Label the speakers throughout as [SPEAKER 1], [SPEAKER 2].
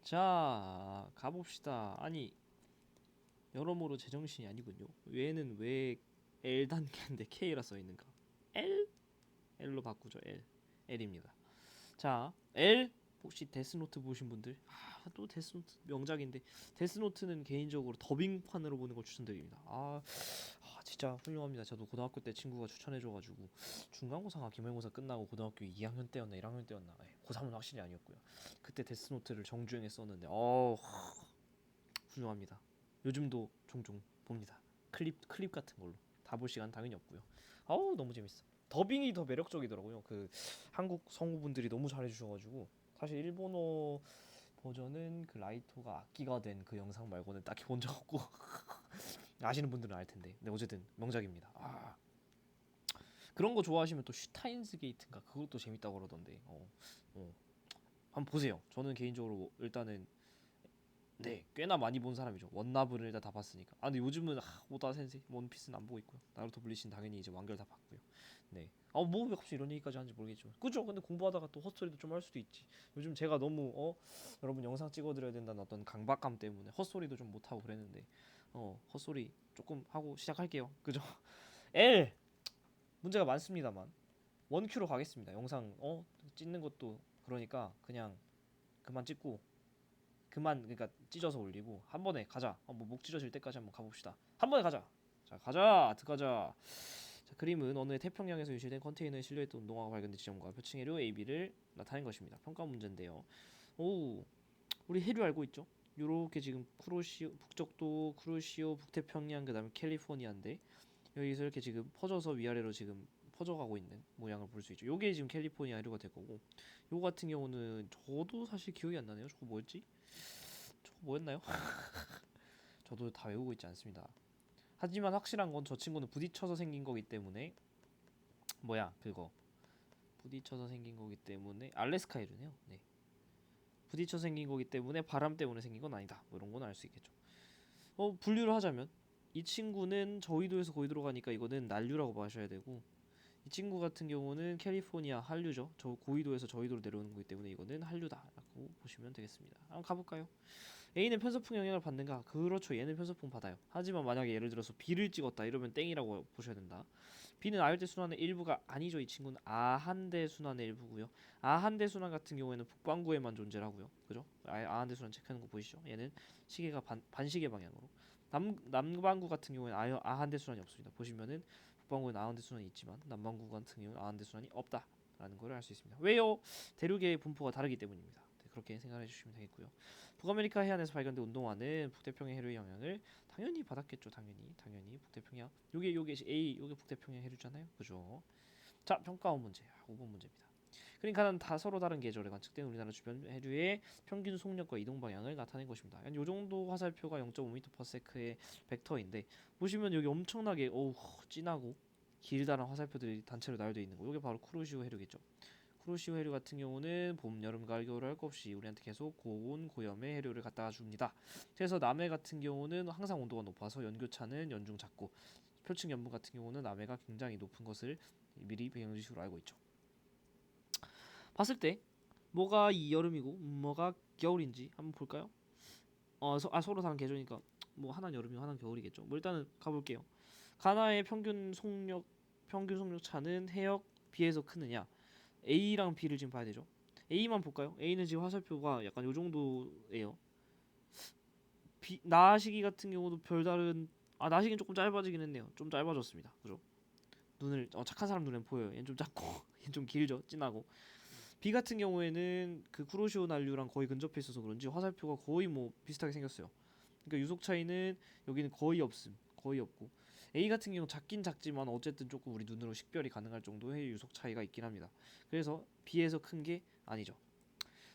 [SPEAKER 1] 자, 가봅시다. 아니, 여러모로 제정신이 아니군요. 얘는 왜 L 단계인데 K라 써 있는가? L? L로 바꾸죠. L. L입니다. 자, L 혹시 데스노트 보신 분들? 또 데스노트 명작인데 데스노트는 개인적으로 더빙판으로 보는 걸 추천드립니다. 진짜 훌륭합니다. 저도 고등학교 때 친구가 추천해줘가지고 중간고사가 기말고사 끝나고 고등학교 2학년 때였나 1학년 때였나 고3은 확실히 아니었고요. 그때 데스노트를 정주행에 썼는데 훌륭합니다. 요즘도 종종 봅니다. 클립 같은 걸로 다 볼 시간 당연히 없고요. 너무 재밌어. 더빙이 더 매력적이더라고요. 그 한국 성우분들이 너무 잘해주셔가지고 사실 일본어 버전은 그 라이토가 악기가 된 그 영상 말고는 딱히 본 적 없고 아시는 분들은 알 텐데. 근데 어쨌든 명작입니다. 그런 거 좋아하시면 또 슈타인즈 게이트인가 그것도 재밌다고 그러던데. 한번 보세요. 저는 개인적으로 일단은 네, 꽤나 많이 본 사람이죠. 원나블을 일단 다 봤으니까. 근데 요즘은 오다 센세, 원피스는 안 보고 있고요. 나루토 블리치는 당연히 이제 완결 다 봤고요. 네. 뭐 왜 갑자기 이런 얘기까지 하는지 모르겠지만. 그죠? 근데 공부하다가 또 헛소리도 좀 할 수도 있지. 요즘 제가 너무 여러분 영상 찍어드려야 된다는 어떤 강박감 때문에 헛소리도 좀 못하고 그랬는데 헛소리 조금 하고 시작할게요. 그죠? L 문제가 많습니다만 원큐로 가겠습니다. 영상 찍는 것도 그러니까 그냥 그만 찍고 그러니까 찢어서 올리고 한 번에 가자. 뭐목 찢어질 때까지 한번 가봅시다. 한 번에 가자. 자, 가자. 들어가자. 자, 그림은 어느 태평양에서 유실된 컨테이너에 실려있던 운동화가 발견된 지점과 표층 해류 AB를 나타낸 것입니다. 평가 문제인데요. 오, 우리 해류 알고 있죠? 요렇게 지금 쿠로시오 북적도, 쿠로시오, 북태평양 그다음에 캘리포니아인데 여기서 이렇게 지금 퍼져서 위아래로 지금 퍼져가고 있는 모양을 볼 수 있죠. 요게 지금 캘리포니아 해류가 될 거고, 요 같은 경우는 저도 사실 기억이 안 나네요. 저거 뭐였지? 저거 뭐였나요? 저도 다 외우고 있지 않습니다. 하지만 확실한 건 저 친구는 부딪혀서 생긴 거기 때문에 뭐야 그거 부딪혀서 생긴 거기 때문에 알래스카이르네요. 네. 부딪혀 생긴 거기 때문에 바람 때문에 생긴 건 아니다. 뭐 이런 건 알 수 있겠죠. 분류를 하자면 이 친구는 저위도에서 고위도로 가니까 이거는 난류라고 봐셔야 되고 이 친구 같은 경우는 캘리포니아 한류죠. 저 고위도에서 저위도로 내려오는 거기 때문에 이거는 한류다라고 보시면 되겠습니다. 한번 가볼까요? A는 편서풍 영향을 받는가? 그렇죠. 얘는 편서풍 받아요. 하지만 만약에 예를 들어서 B를 찍었다 이러면 땡이라고 보셔야 된다. B는 아열대 순환의 일부가 아니죠. 이 친구는 아한대 순환의 일부고요. 아한대 순환 같은 경우에는 북반구에만 존재를 하고요. 그죠? 아한대 순환 체크하는 거 보이시죠? 얘는 시계가 반시계 방향으로. 남반구 같은 경우에는 아한대 순환이 없습니다. 보시면은 북반구에는 아한대 순환이 있지만 남반구 같은 경우는 아한대 순환이 없다라는 걸 알 수 있습니다. 왜요? 대륙의 분포가 다르기 때문입니다. 네, 그렇게 생각해 주시면 되겠고요. 북아메리카 해안에서 발견된 운동화는 북태평양 해류의 영향을 당연히 받았겠죠. 당연히 북태평양 요게 A 요게 북태평양 해류잖아요. 그죠? 자, 평가원 문제 5번 문제입니다. 그러니까는 다 서로 다른 계절에 관측된 우리나라 주변 해류의 평균 속력과 이동 방향을 나타낸 것입니다. 요 정도 화살표가 0.5m/s의 벡터인데 보시면 여기 엄청나게 진하고 길다란 화살표들이 단체로 나열되어 있는 거. 이게 바로 쿠로시오 해류겠죠. 쿠로시오 해류 같은 경우는 봄, 여름, 가을, 겨울 할 것 없이 우리한테 계속 고온, 고염의 해류를 갖다가 줍니다. 그래서 남해 같은 경우는 항상 온도가 높아서 연교차는 연중 작고 표층 연분 같은 경우는 남해가 굉장히 높은 것을 미리 배경지식으로 알고 있죠. 봤을 때 뭐가 이 여름이고 뭐가 겨울인지 한번 볼까요? 서로 다른 계절이니까 뭐 하나는 여름이고 하나는 겨울이겠죠. 뭐 일단은 가볼게요. 가나의 평균 속력 차는 해역 B에서 크느냐? A랑 B를 지금 봐야 되죠. A만 볼까요? A는 지금 화살표가 약간 요 정도예요. 나시기 같은 경우도 별다른 나시기는 조금 짧아지긴 했네요. 좀 짧아졌습니다. 그죠? 눈을 착한 사람 눈엔 보여요. 얘는 좀 작고 얘는 좀 길죠. 진하고. B 같은 경우에는 그 쿠로시오 난류랑 거의 근접해 있어서 그런지 화살표가 거의 뭐 비슷하게 생겼어요. 그러니까 유속 차이는 여기는 거의 없음. 거의 없고. A 같은 경우 작긴 작지만 어쨌든 조금 우리 눈으로 식별이 가능할 정도의 유속 차이가 있긴 합니다. 그래서 B에서 큰 게 아니죠.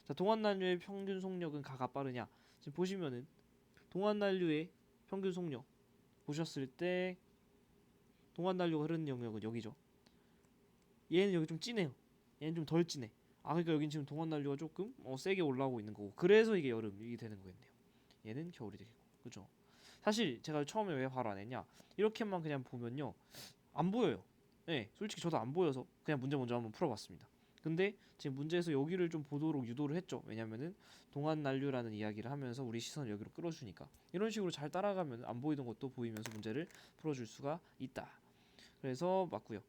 [SPEAKER 1] 자, 동안난류의 평균 속력은 가가 빠르냐? 지금 보시면은 동안난류의 평균 속력 보셨을 때 동안난류가 흐르는 영역은 여기죠. 얘는 여기 좀 진해요. 얘는 좀 덜 진해. 그러니까 여긴 지금 동안난류가 조금 세게 올라오고 있는 거고 그래서 이게 여름이 되는 거겠네요. 얘는 겨울이 되겠고 그죠? 사실 제가 처음에 왜 바로 안 했냐 이렇게만 그냥 보면요 안 보여요. 네, 솔직히 저도 안 보여서 그냥 문제 먼저 한번 풀어봤습니다. 근데 지금 문제에서 여기를 좀 보도록 유도를 했죠. 왜냐면은 동안 난류라는 이야기를 하면서 우리 시선을 여기로 끌어주니까 이런 식으로 잘 따라가면 안 보이던 것도 보이면서 문제를 풀어줄 수가 있다. 그래서 맞고요.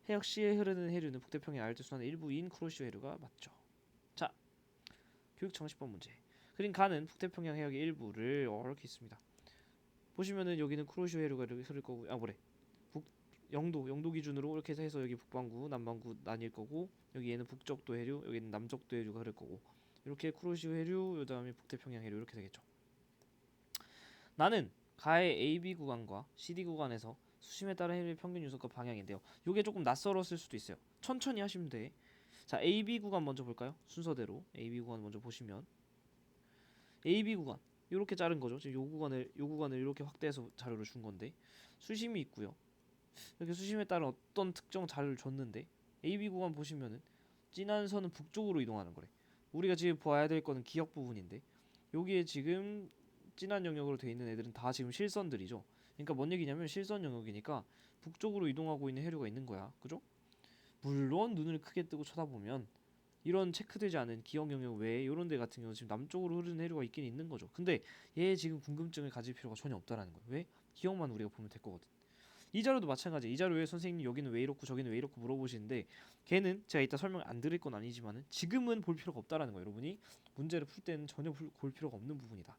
[SPEAKER 1] 해역 시에 흐르는 해류는 북태평양 아열대순환의 일부인 쿠로시오 해류가 맞죠. 자, 교육 정식법 문제. 그린 가는 북태평양 해역의 일부를 이렇게 있습니다. 보시면은 여기는 쿠로시오 해류가 이렇게 흐를 거고, 북 영도 기준으로 이렇게 해서 여기 북반구, 남반구 나뉠 거고, 여기 얘는 북적도 해류, 여기는 남적도 해류가 흐를 거고, 이렇게 쿠로시오 해류, 요다음에 북태평양 해류 이렇게 되겠죠. 나는 가의 AB 구간과 CD 구간에서 수심에 따른 해류의 평균 유속과 방향인데요. 이게 조금 낯설었을 수도 있어요. 천천히 하시면 돼. 자, AB 구간 먼저 볼까요? 순서대로 AB 구간 먼저 보시면 AB 구간 이렇게 자른 거죠. 지금 요 구간을 이렇게 확대해서 자료를 준 건데 수심이 있고요. 이렇게 수심에 따른 어떤 특정 자료를 줬는데 AB 구간 보시면은 진한 선은 북쪽으로 이동하는 거래. 우리가 지금 봐야 될 거는 기역 부분인데 여기에 지금 진한 영역으로 되어 있는 애들은 다 지금 실선들이죠. 그러니까 뭔 얘기냐면 실선 영역이니까 북쪽으로 이동하고 있는 해류가 있는 거야. 그죠? 물론 눈을 크게 뜨고 쳐다보면 이런 체크되지 않은 기억 영역 외에 이런 데 같은 경우는 지금 남쪽으로 흐르는 해류가 있긴 있는 거죠. 근데 얘 지금 궁금증을 가질 필요가 전혀 없다라는 거예요. 왜? 기억만 우리가 보면 될 거거든. 이 자료도 마찬가지. 이 자료에 선생님 여기는 왜 이렇고 저기는 왜 이렇고 물어보시는데 걔는 제가 이따 설명 안 드릴 건 아니지만은 지금은 볼 필요가 없다라는 거예요. 여러분이 문제를 풀 때는 전혀 볼 필요가 없는 부분이다.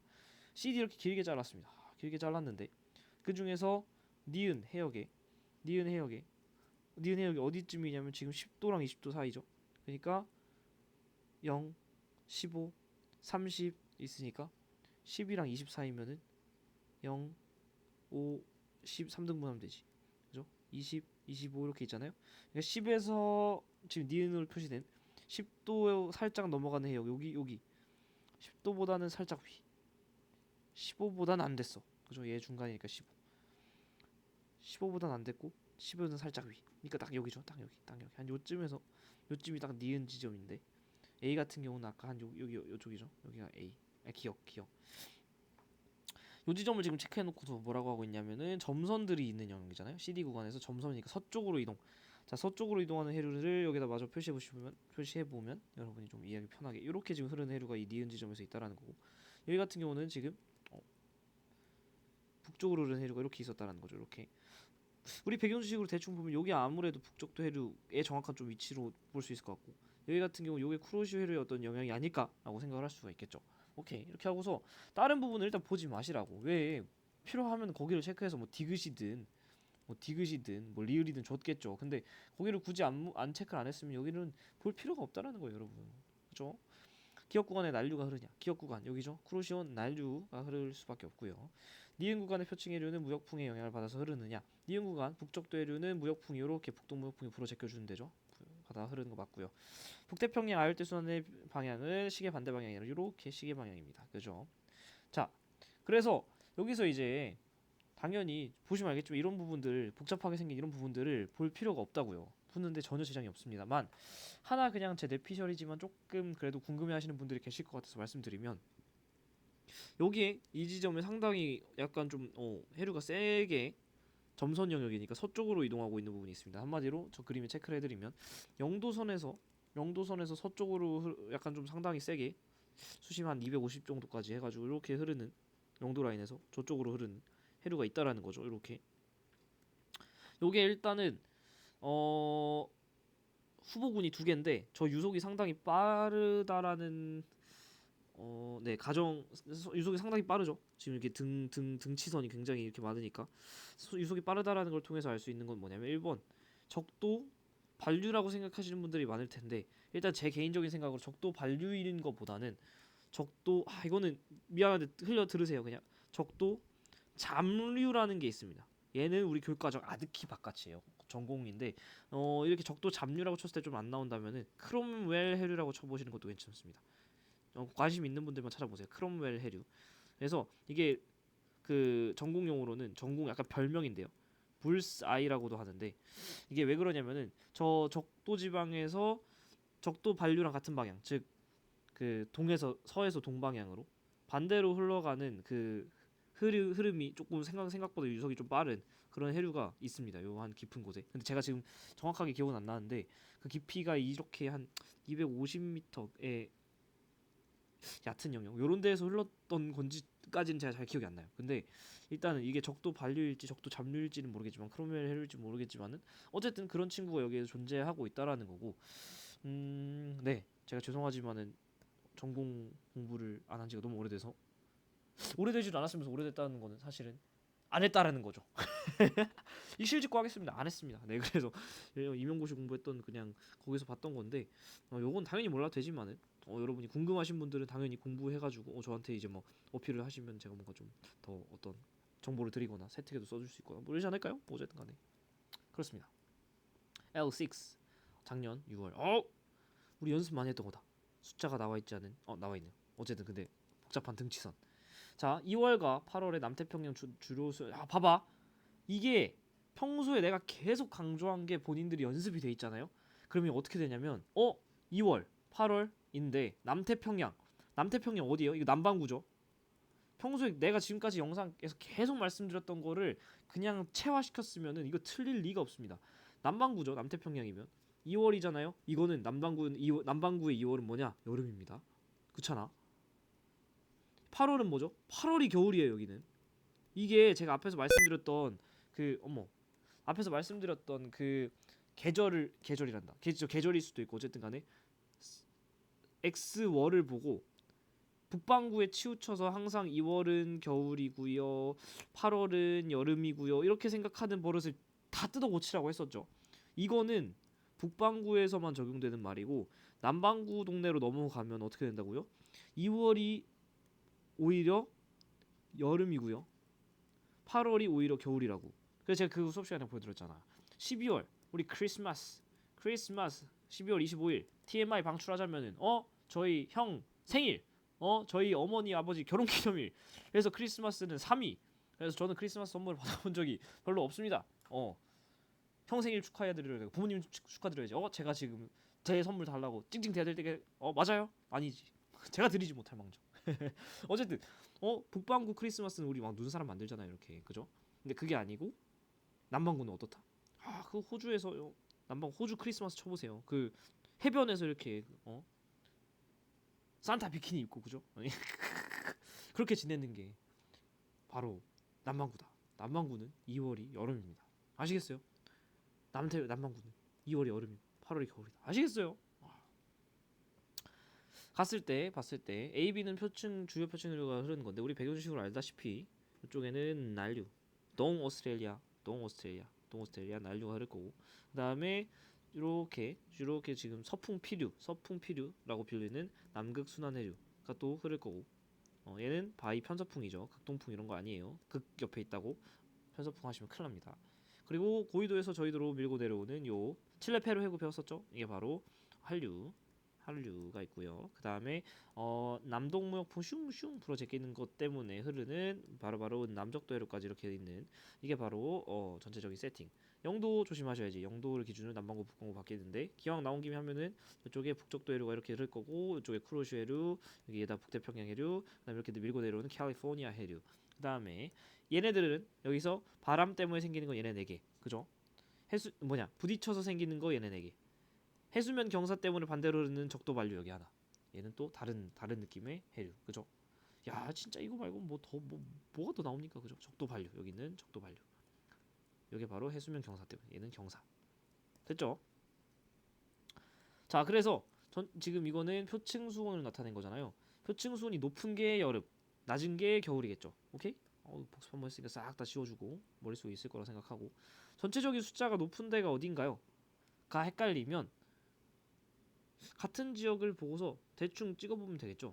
[SPEAKER 1] CD 이렇게 길게 잘랐습니다. 길게 잘랐는데 그 중에서 니은 해역에 니은 해역에 니은 해역이 어디쯤이냐면 지금 10도랑 20도 사이죠. 그러니까 0, 15, 30 있으니까 10이랑 20 사이면은 0, 5, 10 3등분하면 되지. 그죠? 20, 25 이렇게 있잖아요. 그러니까 10에서 지금 니은으로 표시된 10도 살짝 넘어가는 해역 여기 10도보다는 살짝 위. 15보다는 안 됐어. 그죠? 얘 중간이니까 15. 15보다는 안 됐고 10보다는 살짝 위. 그러니까 딱 여기죠. 딱 여기. 한 요쯤이 딱 니은 지점인데 A 같은 경우는 아까 한 여기 요쪽이죠. 여기가 A. 기억. 요 지점을 지금 체크해놓고서 뭐라고 하고 있냐면은 점선들이 있는 영역이잖아요. CD 구간에서 점선이니까 서쪽으로 이동. 자, 서쪽으로 이동하는 해류를 여기다 마저 표시해보면 여러분이 좀 이해하기 편하게 이렇게 지금 흐르는 해류가 이 니은 지점에서 있다라는 거고 여기 같은 경우는 지금 북쪽으로 흐르는 해류가 이렇게 있었다라는 거죠. 이렇게 우리 배경지식으로 대충 보면 여기 아무래도 북쪽도 해류의 정확한 좀 위치로 볼 수 있을 것 같고 여기 같은 경우 요게 쿠로시오 해류의 어떤 영향이 아닐까라고 생각을 할 수가 있겠죠. 오케이 이렇게 하고서 다른 부분을 일단 보지 마시라고. 왜 필요하면 거기를 체크해서 뭐 디귿이든 뭐 리을이든 줬겠죠. 근데 거기를 굳이 안 체크를 안 했으면 여기는 볼 필요가 없다라는 거예요, 여러분. 그죠? 기억 구간에 난류가 흐르냐? 기억 구간 여기죠. 쿠로시오 난류가 흐를 수밖에 없고요. 니은 구간의 표층 해류는 무역풍의 영향을 받아서 흐르느냐? 니은 구간 북쪽도 해류는 무역풍이 이렇게 북동 무역풍이 불어 제껴주는 데죠. 받아 흐르는 거 맞고요. 북태평양 아열대 순환의 방향은 시계 반대 방향이 아니라 이렇게 시계 방향입니다. 그죠? 자, 그래서 여기서 이제 당연히 보시면 알겠지만 이런 부분들 복잡하게 생긴 이런 부분들을 볼 필요가 없다고요. 푸는데 전혀 지장이 없습니다만 하나 그냥 제 내피셜이지만 조금 그래도 궁금해하시는 분들이 계실 것 같아서 말씀드리면 여기에 이 지점에 상당히 약간 좀 해류가 세게 점선 영역이니까 서쪽으로 이동하고 있는 부분이 있습니다. 한마디로 저 그림에 체크를 해드리면 영도선에서 서쪽으로 약간 좀 상당히 세게 수심 한 250 정도까지 해가지고 이렇게 흐르는 영도 라인에서 저쪽으로 흐르는 해류가 있다라는 거죠. 이렇게 요게 일단은 후보군이 두 개인데 저 유속이 상당히 빠르다라는 네 가정 유속이 상당히 빠르죠. 지금 이렇게 등치선이 굉장히 이렇게 많으니까 유속이 빠르다라는 걸 통해서 알 수 있는 건 뭐냐면 1번 적도 반류라고 생각하시는 분들이 많을 텐데 일단 제 개인적인 생각으로 적도 반류인 것보다는 적도 이거는 미안한데 흘려 들으세요. 그냥 적도 잠류라는 게 있습니다. 얘는 우리 교육과정 아득히 바깥이에요. 전공인데 이렇게 적도 잠류라고 쳤을 때 좀 안 나온다면은 크롬웰 해류라고 쳐보시는 것도 괜찮습니다. 관심 있는 분들만 찾아보세요. 크롬웰 해류. 그래서 이게 그 전공 용어로는 전공 약간 별명인데요. 불스 아이라고도 하는데 이게 왜 그러냐면은 저 적도 지방에서 적도 반류랑 같은 방향, 즉 그 동에서 서에서 동방향으로 반대로 흘러가는 그 흐름이 조금 생각보다 유속이 좀 빠른 그런 해류가 있습니다. 요 한 깊은 곳에. 근데 제가 지금 정확하게 기억은 안 나는데 그 깊이가 이렇게 한 250m의 얕은 영역 요런 데에서 흘렀던 건지까지는 제가 잘 기억이 안 나요. 근데 일단은 이게 적도 반류일지 적도 잡류일지는 모르겠지만 크로멜 해류일지 모르겠지만은 어쨌든 그런 친구가 여기에서 존재하고 있다라는 거고 네 제가 죄송하지만은 전공 공부를 안 한 지가 너무 오래돼서 오래되지도 않았으면서 오래됐다는 거는 사실은 안 했다라는 거죠. 이 실직고 하겠습니다. 안 했습니다. 네 그래서 임용고시 공부했던 그냥 거기서 봤던 건데 요건 당연히 몰라도 되지만은 여러분이 궁금하신 분들은 당연히 공부해가지고 저한테 이제 뭐 어필을 하시면 제가 뭔가 좀 더 어떤 정보를 드리거나 세특에도 써줄 수 있거나 뭐 이러지 않을까요? 뭐 어쨌든 간에 그렇습니다. L6 작년 6월 우리 연습 많이 했던 거다. 숫자가 나와 있지 않은 나와 있네요. 어쨌든 근데 복잡한 등치선. 자 2월과 8월에 남태평양 주로 봐봐 이게 평소에 내가 계속 강조한 게 본인들이 연습이 돼 있잖아요. 그러면 어떻게 되냐면 2월 8월인데 남태평양 어디예요? 이거 남반구죠. 평소에 내가 지금까지 영상에서 계속 말씀드렸던 거를 그냥 체화시켰으면은 이거 틀릴 리가 없습니다. 남반구죠. 남태평양이면 2월이잖아요. 이거는 남반구의 2월은 뭐냐? 여름입니다. 그렇잖아. 8월은 뭐죠? 8월이 겨울이에요. 여기는 이게 제가 앞에서 말씀드렸던 그 계절이란다. 계절일 수도 있고 어쨌든 간에 X월을 보고 북반구에 치우쳐서 항상 2월은 겨울이고요. 8월은 여름이고요. 이렇게 생각하는 버릇을 다 뜯어 고치라고 했었죠. 이거는 북반구에서만 적용되는 말이고 남반구 동네로 넘어가면 어떻게 된다고요? 2월이 오히려 여름이고요. 8월이 오히려 겨울이라고. 그래서 제가 그 수업 시간에 보여드렸잖아. 12월 우리 크리스마스 12월 25일 TMI 방출하자면은 저희 형 생일 저희 어머니 아버지 결혼기념일 그래서 크리스마스는 3위. 그래서 저는 크리스마스 선물을 받아본 적이 별로 없습니다. 형 생일 축하해드려야 되고 부모님 축하드려야지. 제가 지금 제 선물 달라고 찡찡 대야 될 때게 맞아요? 아니지. 제가 드리지 못할 망정. 어쨌든 북반구 크리스마스는 우리 막 눈사람 만들잖아요 이렇게 그죠? 근데 그게 아니고 남반구는 어떻다? 그 호주에서 호주 크리스마스 쳐보세요. 그 해변에서 이렇게 산타 비키니 입고 그죠? 그렇게 지내는 게 바로 남반구다. 남반구는 2월이 여름입니다. 아시겠어요? 남반구는 2월이 여름이고 8월이 겨울이다. 아시겠어요? 봤을 때 AB는 주요 표층류가 흐르는 건데 우리 배경식으로 알다시피 이쪽에는 난류, 동오스트레일리아 난류가 흐를 거고 그 다음에 이렇게 지금 서풍피류라고 불리는 남극 순환해류가 또 흐를 거고 얘는 바이 편서풍이죠. 극동풍 이런 거 아니에요. 극 옆에 있다고 편서풍 하시면 큰일 납니다. 그리고 고위도에서 저희도로 밀고 내려오는 요 칠레 페루 해구 배웠었죠? 이게 바로 한류가 있고요. 그 다음에 남동무역풍 슝슝 불어 제끼는 것 때문에 흐르는 바로 남적도 해류까지 이렇게 있는 이게 바로 전체적인 세팅. 영도 조심하셔야지. 영도를 기준으로 남반구 북반구 바뀌는데 기왕 나온 김에 하면은 이쪽에 북적도 해류가 이렇게 흐를 거고 이쪽에 쿠로슈 해류 여기에다 북태평양 해류 그다음에 이렇게 밀고 내려오는 캘리포니아 해류. 그 다음에 얘네들은 여기서 바람 때문에 생기는 거 얘네 4개 그죠? 부딪혀서 생기는 거 얘네 4개. 해수면 경사 때문에 반대로 흐르는 적도 반류 여기 하나. 얘는 또 다른 느낌의 해류. 그죠? 야, 진짜 이거 말고 뭐가 더 나옵니까? 그죠? 적도 반류. 여기는 적도 반류. 여기 바로 해수면 경사 때문에 얘는 경사. 됐죠? 자, 그래서 지금 이거는 표층 수온을 나타낸 거잖아요. 표층 수온이 높은 게 여름, 낮은 게 겨울이겠죠. 오케이? 복습 한번 했으니까 싹 다 지워주고 머릿속에 있을 거라 생각하고 전체적인 숫자가 높은 데가 어딘가요? 가 헷갈리면 같은 지역을 보고서 대충 찍어보면 되겠죠.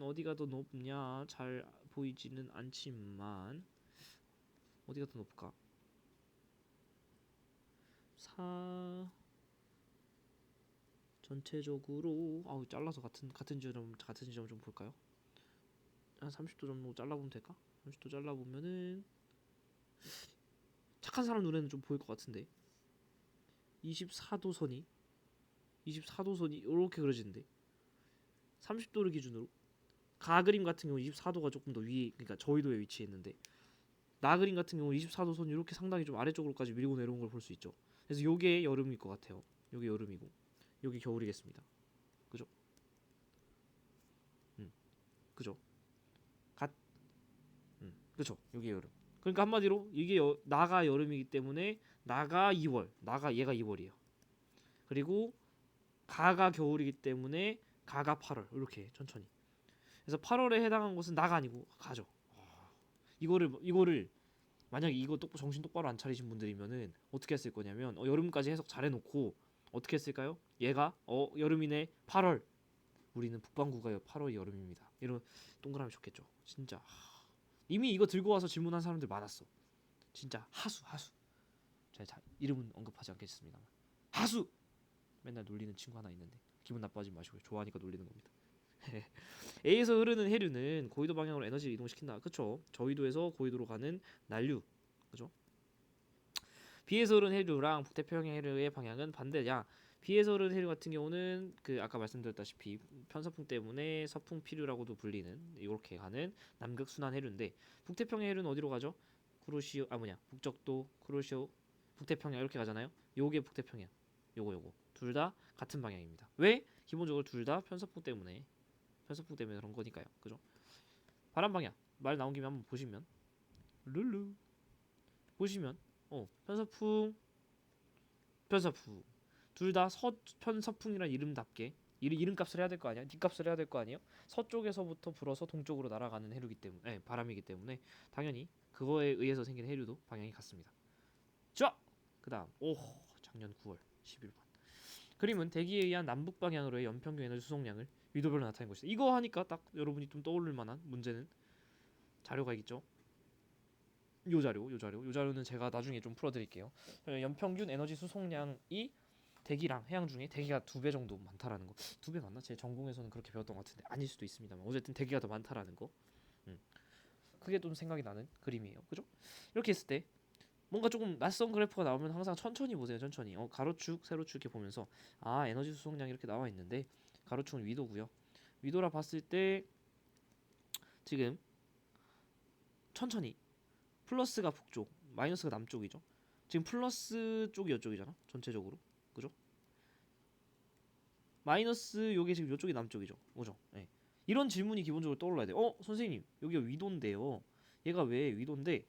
[SPEAKER 1] 어디가 더 높냐 잘 보이지는 않지만 어디가 더 높을까? 전체적으로 잘라서 같은 지점 좀 볼까요? 한 30도 정도 잘라보면 될까? 30도 잘라보면은 착한 사람 눈에는 좀 보일 것 같은데 24도선이 이렇게 그려지는데 30도를 기준으로 가 그림 같은 경우 24도가 조금 더 위에, 그러니까 저緯도에 위치했는데 나 그림 같은 경우 24도 선 이렇게 상당히 좀 아래쪽으로까지 밀고 내려온 걸 볼 수 있죠. 그래서 요게 여름일 것 같아요. 요게 여름이고 요게 겨울이겠습니다. 그죠? 그죠? 갓, 그죠? 요게 여름. 그러니까 한마디로 이게 나가 여름이기 때문에 나가 2월, 나가 얘가 2월이에요. 그리고 가가 겨울이기 때문에 가가 8월 이렇게 천천히. 그래서 8월에 해당한 것은 나가 아니고 가죠. 이거를 만약에 이거 정신 똑바로 안 차리신 분들이면은 어떻게 했을 거냐면 여름까지 해석 잘 해놓고 어떻게 했을까요? 얘가 여름이네 8월, 우리는 북반구가 8월이 여름입니다. 이런 동그라미 쳤겠죠. 진짜 이미 이거 들고 와서 질문한 사람들 많았어. 진짜 하수. 제가 이름은 언급하지 않겠습니다. 하수 맨날 놀리는 친구 하나 있는데 기분 나빠하지 마시고요. 좋아하니까 놀리는 겁니다. A에서 흐르는 해류는 고緯도 방향으로 에너지를 이동시킨다. 그쵸? 저緯도에서 고緯도로 가는 난류. 그죠? B에서 흐르는 해류랑 북태평양 해류의 방향은 반대냐? B에서 흐르는 해류 같은 경우는 그 아까 말씀드렸다시피 편서풍 때문에 서풍피류라고도 불리는 이렇게 가는 남극 순환 해류인데 북태평양 해류는 어디로 가죠? 쿠로시오 북적도, 쿠로시오, 북태평양 이렇게 가잖아요. 요게 북태평양. 요거 둘 다 같은 방향입니다. 왜? 기본적으로 둘 다 편서풍 때문에 그런 거니까요. 그죠? 바람 방향 말 나온 김에 한번 보시면 룰루 보시면 편서풍 둘 다 서편서풍이란 이름답게 이름값을 해야 될 거 아니야? 뒷값을 해야 될 거 아니에요? 서쪽에서부터 불어서 동쪽으로 날아가는 해류기 때문에 바람이기 때문에 당연히 그거에 의해서 생긴 해류도 방향이 같습니다. 자, 그다음 작년 9월 11번 그림은 대기에 의한 남북 방향으로의 연평균 에너지 수송량을 위도별로 나타낸 것이다. 이거 하니까 딱 여러분이 좀 떠올릴 만한 문제는 자료가 있죠. 요 자료는 제가 나중에 좀 풀어드릴게요. 연평균 에너지 수송량이 대기랑 해양 중에 대기가 2배 정도 많다라는 거. 2배 맞나? 제 전공에서는 그렇게 배웠던 것 같은데 아닐 수도 있습니다만 어쨌든 대기가 더 많다라는 거. 그게 좀 생각이 나는 그림이에요. 그죠? 이렇게 했을 때 뭔가 조금 낯선 그래프가 나오면 항상 천천히 보세요. 천천히. 가로축, 세로축 이렇게 보면서 에너지 수송량 이렇게 나와 있는데 가로축은 위도고요. 위도라 봤을 때 지금 천천히 플러스가 북쪽, 마이너스가 남쪽이죠. 지금 플러스 쪽이 이쪽이잖아. 전체적으로. 그죠? 마이너스 요게 지금 이쪽이 남쪽이죠. 그죠? 네. 이런 질문이 기본적으로 떠올라야 돼요. 선생님, 여기가 위도인데요. 얘가 왜 위도인데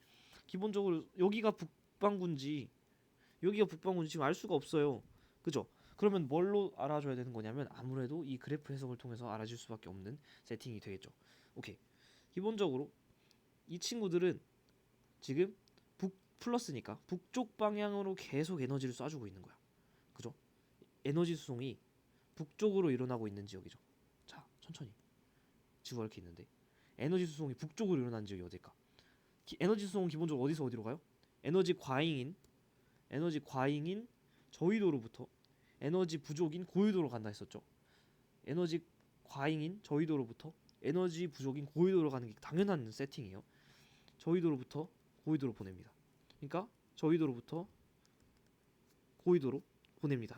[SPEAKER 1] 기본적으로 여기가 북반구인지 지금 알 수가 없어요. 그죠? 그러면 뭘로 알아줘야 되는 거냐면 아무래도 이 그래프 해석을 통해서 알아줄 수밖에 없는 세팅이 되겠죠. 오케이. 기본적으로 이 친구들은 지금 북 플러스니까 북쪽 방향으로 계속 에너지를 쏴주고 있는 거야. 그죠? 에너지 수송이 북쪽으로 일어나고 있는 지역이죠. 자, 천천히. 지구가 이렇게 있는데 에너지 수송이 북쪽으로 일어나는 지역이 어딜까? 에너지 수송은 기본적으로 어디서 어디로 가요? 에너지 과잉인 저緯도로부터 에너지 부족인 고緯도로 간다 했었죠. 에너지 과잉인 저緯도로부터 에너지 부족인 고緯도로 가는 게 당연한 세팅이에요. 저緯도로부터 고緯도로 보냅니다. 그러니까 저緯도로부터 고緯도로 보냅니다.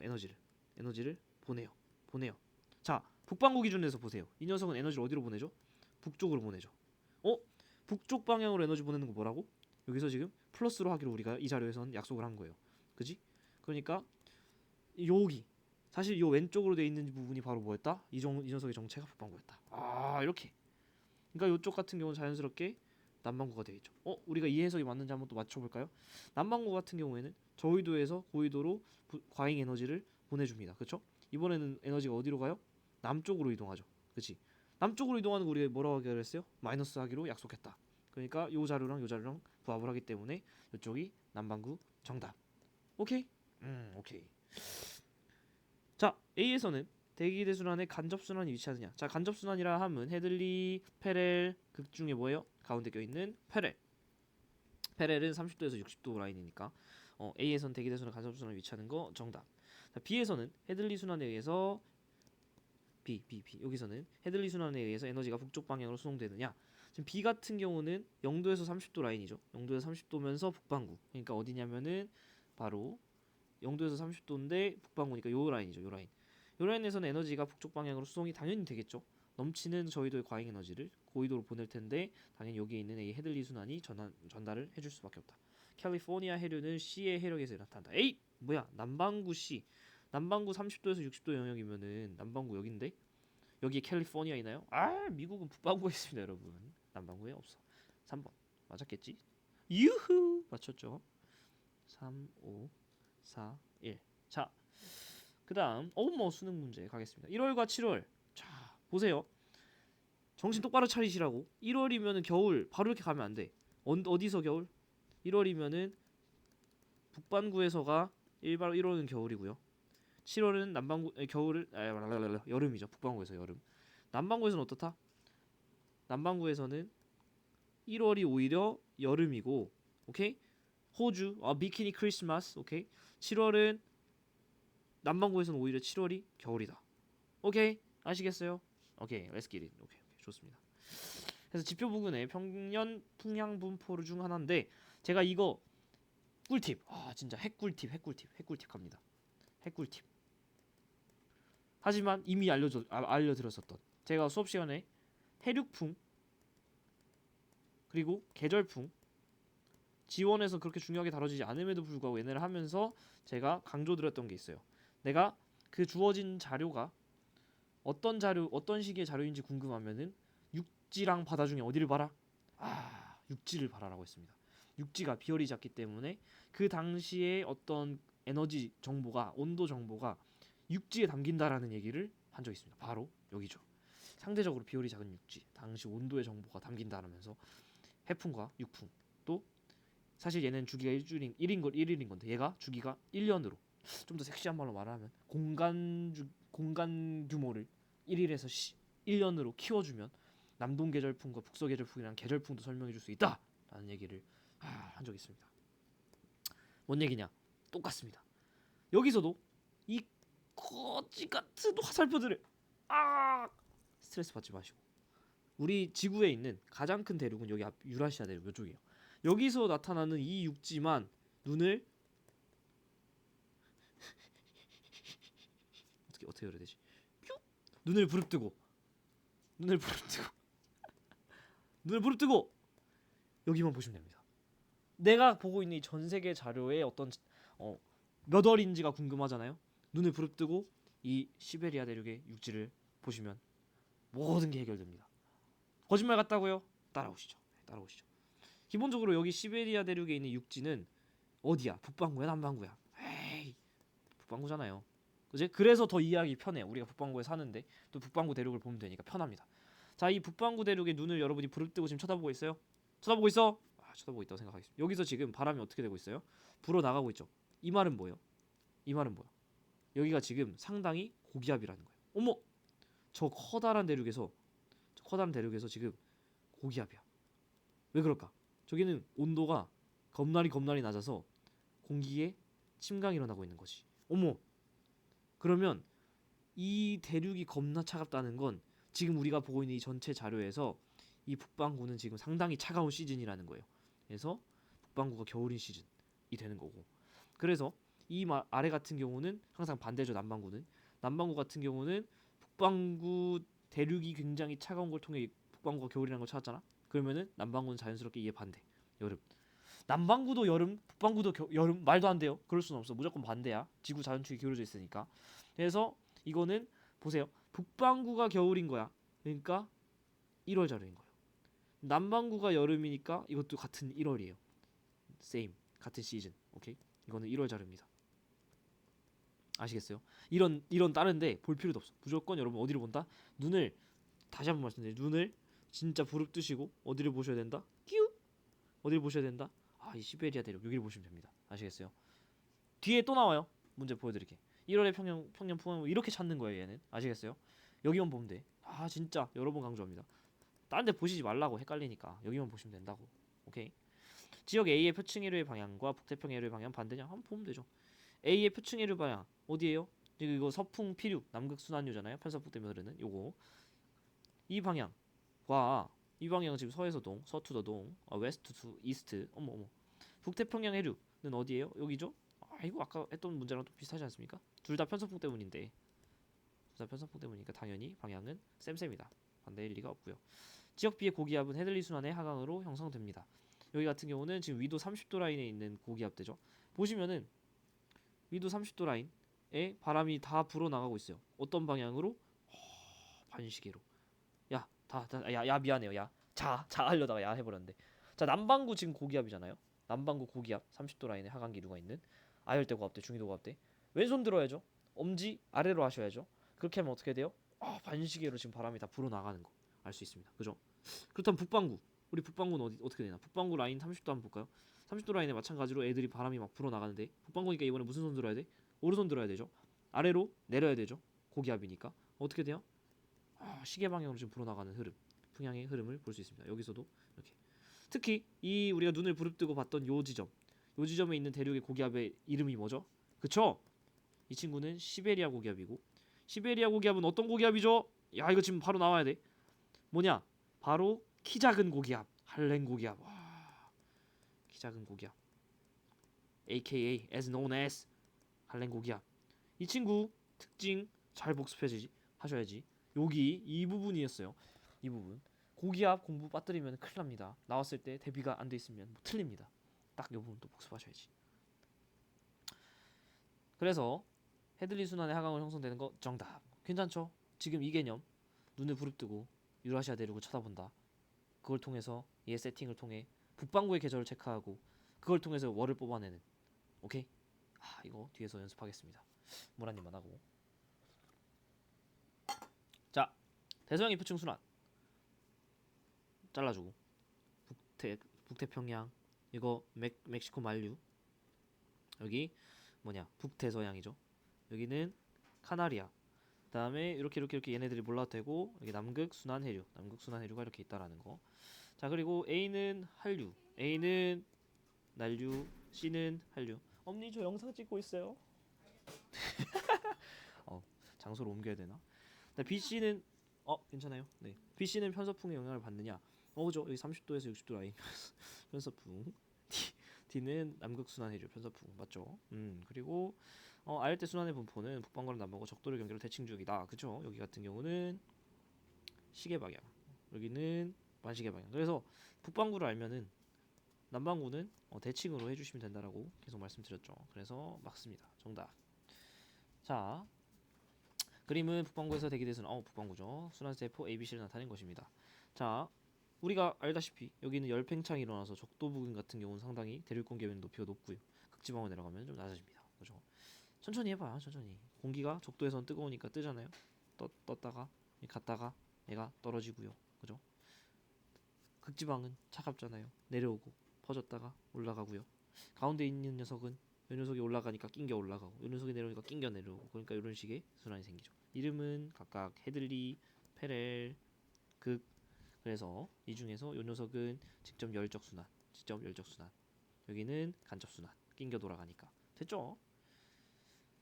[SPEAKER 1] 에너지를 보내요. 자, 북반구 기준에서 보세요. 이 녀석은 에너지를 어디로 보내죠? 북쪽으로 보내죠. 북쪽 방향으로 에너지 보내는 거 뭐라고? 여기서 지금 플러스로 하기로 우리가 이 자료에서는 약속을 한 거예요. 그지? 그러니까 여기 사실 이 왼쪽으로 돼 있는 부분이 바로 뭐였다? 이 녀석의 정체가 북반구였다. 이렇게. 그러니까 이쪽 같은 경우는 자연스럽게 남반구가 되겠죠. 우리가 이 해석이 맞는지 한번 또 맞춰볼까요? 남반구 같은 경우에는 저緯도에서 고緯도로 과잉 에너지를 보내줍니다. 그렇죠? 이번에는 에너지가 어디로 가요? 남쪽으로 이동하죠. 그렇지? 남쪽으로 이동하는 거 우리가 뭐라고 하기로 했어요? 마이너스 하기로 약속했다. 그러니까 요 자료랑 부합을 하기 때문에 이쪽이 남반구 정답. 오케이? 오케이. 자, A에서는 대기대순환의 간접순환이 위치하느냐. 자, 간접순환이라 하면 헤들리, 페렐, 극 중에 뭐예요? 가운데 껴있는 페렐은 30도에서 60도 라인이니까 A에서는 대기대순환 간접순환이 위치하는 거 정답. 자, B에서는 헤들리 순환에 의해서 B 여기서는 헤들리 순환에 의해서 에너지가 북쪽 방향으로 수송되느냐. 지금 B 같은 경우는 0도에서 30도 라인이죠. 0도에서 30도면서 북반구. 그러니까 어디냐면은 바로 0도에서 30도인데 북반구니까 요 라인이죠. 요 라인에서는 에너지가 북쪽 방향으로 수송이 당연히 되겠죠. 넘치는 저희도의 과잉 에너지를 고緯도로 보낼 텐데 당연히 여기에 있는 A 헤들리 순환이 전달을 해줄 수밖에 없다. 캘리포니아 해류는 C의 해력에서 나타난다. 에이 뭐야 남반구 C 남반구 30도에서 60도 영역이면은 남반구 여긴데 여기에 캘리포니아 있나요? 아 미국은 북반구에 있습니다 여러분. 남반구에 없어. 3번 맞았겠지? 유후 맞췄죠? 3, 5, 4, 1. 자 그 다음 뭐 수능 문제 가겠습니다. 1월과 7월 자 보세요. 정신 똑바로 차리시라고. 1월이면은 겨울 바로 이렇게 가면 안 돼. 어디서 겨울? 1월이면은 북반구에서가 1월은 겨울이고요. 7월은 남반구 겨울을 여름이죠. 북반구에서 여름. 남반구에서는 어떻다? 남반구에서는 1월이 오히려 여름이고, 오케이? 호주 비키니 크리스마스, 오케이? 7월은 남반구에서는 오히려 7월이 겨울이다. 오케이? 아시겠어요? 오케이, let's get it. 오케이, 좋습니다. 그래서 지표 부근의 평년 풍향 분포 중 하나인데 제가 이거 꿀팁. 진짜 핵꿀팁 갑니다. 핵꿀팁. 하지만 이미 알려드렸었던 제가 수업 시간에 해륙풍 그리고 계절풍 지원에서 그렇게 중요하게 다뤄지지 않음에도 불구하고 얘네를 하면서 제가 강조드렸던 게 있어요. 내가 그 주어진 자료가 어떤 시기의 자료인지 궁금하면은 육지랑 바다 중에 어디를 봐라? 육지를 봐라라고 했습니다. 육지가 비열이 잦기 때문에 그 당시에 어떤 에너지 정보가 온도 정보가 육지에 담긴다라는 얘기를 한 적이 있습니다. 바로 여기죠. 상대적으로 비열이 작은 육지, 당시 온도의 정보가 담긴다라면서 해풍과 육풍 또 사실 얘는 주기가 1일인 건데 얘가 주기가 1년으로 좀 더 섹시한 말로 말하면 공간 규모를 1일에서 1년으로 키워주면 남동 계절풍과 북서 계절풍이랑 계절풍도 설명해 줄 수 있다라는 얘기를 한 적이 있습니다. 뭔 얘기냐? 똑같습니다. 여기서도 이 거지 같은 화살표들을 스트레스 받지 마시고 우리 지구에 있는 가장 큰 대륙은 여기 유라시아 대륙 이쪽이에요. 여기서 나타나는 이 육지만 눈을 어떻게 해야 되지? 눈을 부릅뜨고 여기만 보시면 됩니다. 내가 보고 있는 이 전 세계 자료의 어떤 몇 월인지가 궁금하잖아요. 눈을 부릅뜨고 이 시베리아 대륙의 육지를 보시면 모든 게 해결됩니다. 거짓말 같다고요? 따라오시죠. 기본적으로 여기 시베리아 대륙에 있는 육지는 어디야? 북반구야, 남반구야? 에이, 북반구잖아요. 그지? 그래서 더 이해하기 편해. 우리가 북반구에 사는데 또 북반구 대륙을 보면 되니까 편합니다. 자, 이 북반구 대륙의 눈을 여러분이 부릅뜨고 지금 쳐다보고 있어요? 쳐다보고 있어? 쳐다보고 있다고 생각하겠습니다. 여기서 지금 바람이 어떻게 되고 있어요? 불어 나가고 있죠. 이 말은 뭐예요? 여기가 지금 상당히 고기압이라는 거예요. 어머, 저 커다란 대륙에서 지금 고기압이야. 왜 그럴까? 저기는 온도가 겁나리 낮아서 공기에 침강이 일어나고 있는 거지. 어머, 그러면 이 대륙이 겁나 차갑다는 건 지금 우리가 보고 있는 이 전체 자료에서 이 북반구는 지금 상당히 차가운 시즌이라는 거예요. 그래서 북반구가 겨울인 시즌이 되는 거고. 그래서 이 아래 같은 경우는 항상 반대죠. 남반구 같은 경우는 북반구 대륙이 굉장히 차가운 걸 통해 북반구가 겨울이라는 걸 찾았잖아. 그러면은 남반구는 자연스럽게 이에 반대. 여름. 남반구도 여름, 북반구도 여름 말도 안 돼요. 그럴 수는 없어. 무조건 반대야. 지구 자전축이 기울어져 있으니까. 그래서 이거는 보세요. 북반구가 겨울인 거야. 그러니까 1월 자료인 거예요. 남반구가 여름이니까 이것도 같은 1월이에요. same. 같은 시즌. 오케이? 이거는 1월 자료입니다. 아시겠어요? 이런 다른데 볼 필요도 없어. 무조건 여러분 어디를 본다? 눈을 다시 한번 말씀드려요. 눈을 진짜 부릅뜨시고 어디를 보셔야 된다? 끼우! 어디를 보셔야 된다? 이 시베리아 대륙 여기를 보시면 됩니다. 아시겠어요? 뒤에 또 나와요. 문제 보여드릴게. 1월의 평년 풍향 이렇게 찾는 거예요. 얘는 아시겠어요? 여기만 보면 돼. 진짜 여러 번 강조합니다. 다른 데 보시지 말라고 헷갈리니까 여기만 보시면 된다고. 오케이. 지역 A의 표층 해류의 방향과 북태평 해류의 방향 반대냐? 한번 보면 되죠. A의 표층 해류 방향 어디예요? 이거 서풍 피륙 남극 순환류잖아요. 편서풍 때문에 흐르는 요거. 이 방향과 이 방향은 지금 서에서 동, 서투더 동, 웨스트 투 이스트. 어머. 북태평양 해류는 어디예요? 여기죠? 이거 아까 했던 문제랑 또 비슷하지 않습니까? 둘 다 편서풍 때문인데, 둘 다 편서풍 때문이니까 당연히 방향은 쌤쌤이다. 반대일 리가 없고요. 지역 B의 고기압은 헤들리 순환의 하강으로 형성됩니다. 여기 같은 경우는 지금 위도 30도 라인에 있는 고기압대죠. 보시면은 위도 30도 라인에 바람이 다 불어 나가고 있어요. 어떤 방향으로? 반시계로. 야 미안해요. 자 하려다가 야 해버렸는데. 자 남반구 지금 고기압이잖아요. 남반구 고기압 30도 라인에 하강 기류가 있는 아열대 고압대, 중위도 고압대. 왼손 들어야죠. 엄지 아래로 하셔야죠. 그렇게 하면 어떻게 돼요? 반시계로 지금 바람이 다 불어 나가는 거 알 수 있습니다. 그죠? 그렇다면 북반구. 우리 북반구는 어떻게 되나? 북반구 라인 30도 한번 볼까요? 30도 라인에 마찬가지로 애들이 바람이 막 불어 나가는데 북반구니까 이번에 무슨 손 들어야 돼? 오른손 들어야 되죠. 아래로 내려야 되죠. 고기압이니까 어떻게 돼요? 시계 방향으로 지금 불어 나가는 흐름, 풍향의 흐름을 볼 수 있습니다. 여기서도 이렇게. 특히 이 우리가 눈을 부릅뜨고 봤던 요 지점에 있는 대륙의 고기압의 이름이 뭐죠? 그쵸? 이 친구는 시베리아 고기압이고, 시베리아 고기압은 어떤 고기압이죠? 야 이거 지금 바로 나와야 돼. 뭐냐? 바로 키 작은 고기압, 할렌 고기압. 키 작은 고기압, AKA as known as 할렌 고기압. 이 친구 특징 잘 복습해 하셔야지. 여기 이 부분이었어요. 이 부분. 고기압 공부 빠뜨리면 큰일 납니다. 나왔을 때 대비가 안 돼 있으면 뭐 틀립니다. 딱 이 부분 또 복습하셔야지. 그래서 헤들리 순환의 하강으로 형성되는 거 정답. 괜찮죠? 지금 이 개념 눈을 부릅뜨고 유라시아 대륙을 쳐다본다. 그걸 통해서 얘 세팅을 통해 북반구의 계절을 체크하고 그걸 통해서 월을 뽑아내는. 오케이? 이거 뒤에서 연습하겠습니다. 모라님만 하고. 자, 대서양 이프층 순환 잘라주고 북태평양 이거 멕시코 만류. 여기 뭐냐 북대서양이죠. 여기는 카나리아. 그다음에 이렇게 얘네들이 몰라도 되고 여기 남극 순환 해류가 이렇게 있다라는 거. 자 그리고 A는 한류, A는 난류, C는 한류. 엄니 저 영상 찍고 있어요. 장소를 옮겨야 되나? B, C는 괜찮아요. 네. B, C는 편서풍의 영향을 받느냐? 그죠. 여기 30도에서 60도 라인 편서풍. D는 남극 순환 해류 편서풍 맞죠? 그리고 아열대 순환의 분포는 북반구랑 남반구 적도를 경계로 대칭 중이다. 그죠? 여기 같은 경우는 시계 방향, 여기는 반시계 방향. 그래서 북반구를 알면은 남반구는 대칭으로 해주시면 된다라고 계속 말씀드렸죠. 그래서 맞습니다. 정답. 자, 그림은 북반구에서 대기대서는 북반구죠. 순환세포 ABC를 나타낸 것입니다. 자, 우리가 알다시피 여기는 열팽창이 일어나서 적도 부근 같은 경우는 상당히 대륙 공기의 높이가 높고요. 극지방으로 내려가면 좀 낮아집니다. 그죠? 천천히 해봐요. 천천히. 공기가 적도에선 뜨거우니까 뜨잖아요. 떴다가 갔다가 얘가 떨어지고요. 그죠? 극지방은 차갑잖아요. 내려오고 퍼졌다가 올라가고요. 가운데 있는 녀석은 이 녀석이 올라가니까 낑겨 올라가고 이 녀석이 내려오니까 낑겨 내려오고 그러니까 이런 식의 순환이 생기죠. 이름은 각각 헤들리, 페렐, 극. 그래서 이 중에서 이 녀석은 직접 열적 순환. 여기는 간접 순환. 낑겨 돌아가니까. 됐죠?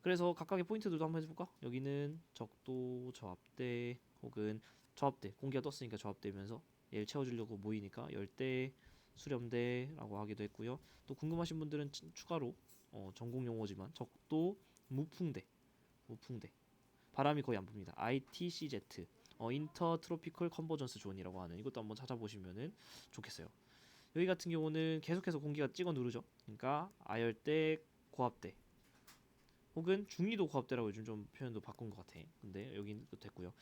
[SPEAKER 1] 그래서 각각의 포인트들도 한번 해볼까? 여기는 적도 저압대 혹은 저압대. 공기가 떴으니까 저압되면서 얘를 채워주려고 모이니까 열대, 수렴대라고 하기도 했고요. 또 궁금하신 분들은 추가로 전공 용어지만 적도 무풍대. 바람이 거의 안 붑니다. ITCZ 인터 트로피컬 컨버전스 존이라고 하는 이것도 한번 찾아보시면은 좋겠어요. 여기 같은 경우는 계속해서 공기가 찍어 누르죠. 그러니까 아열대, 고압대 혹은 중위도 고압대라고 요즘 좀 표현도 바꾼 것 같아. 근데 여기는 됐고요.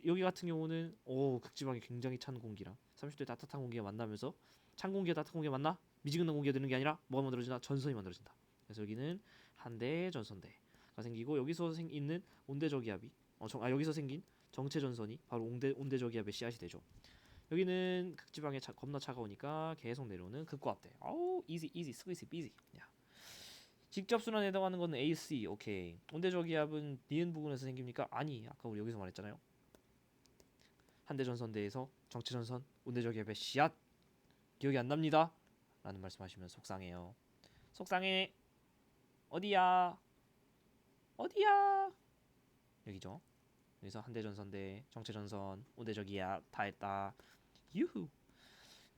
[SPEAKER 1] 여기 같은 경우는 극지방이 굉장히 찬 공기랑 30도의 따뜻한 공기가 만나면서 찬 공기와 따뜻한 공기가 만나 미지근한 공기가 되는 게 아니라 뭐가 만들어진다? 전선이 만들어진다. 그래서 여기는 한대 전선대가 생기고 여기서 있는 온대저기압이 여기서 생긴 정체 전선이 바로 온대저기압의 씨앗이 되죠. 여기는 극지방에 겁나 차가우니까 계속 내려오는 극고압대. 이지 스퀴시 비지. 직접 순환에 해당하는 거는 AC. 오케이. 온대저기압은 니은 부분에서 생깁니까? 아니. 아까 우리 여기서 말했잖아요. 한대전선대에서 정체전선 온대저기압의 씨앗. 기억이 안 납니다. 라는 말씀하시면 속상해요. 속상해. 어디야? 여기죠. 여기서 한대전선대, 정체전선, 온대저기압 다 했다. 유후.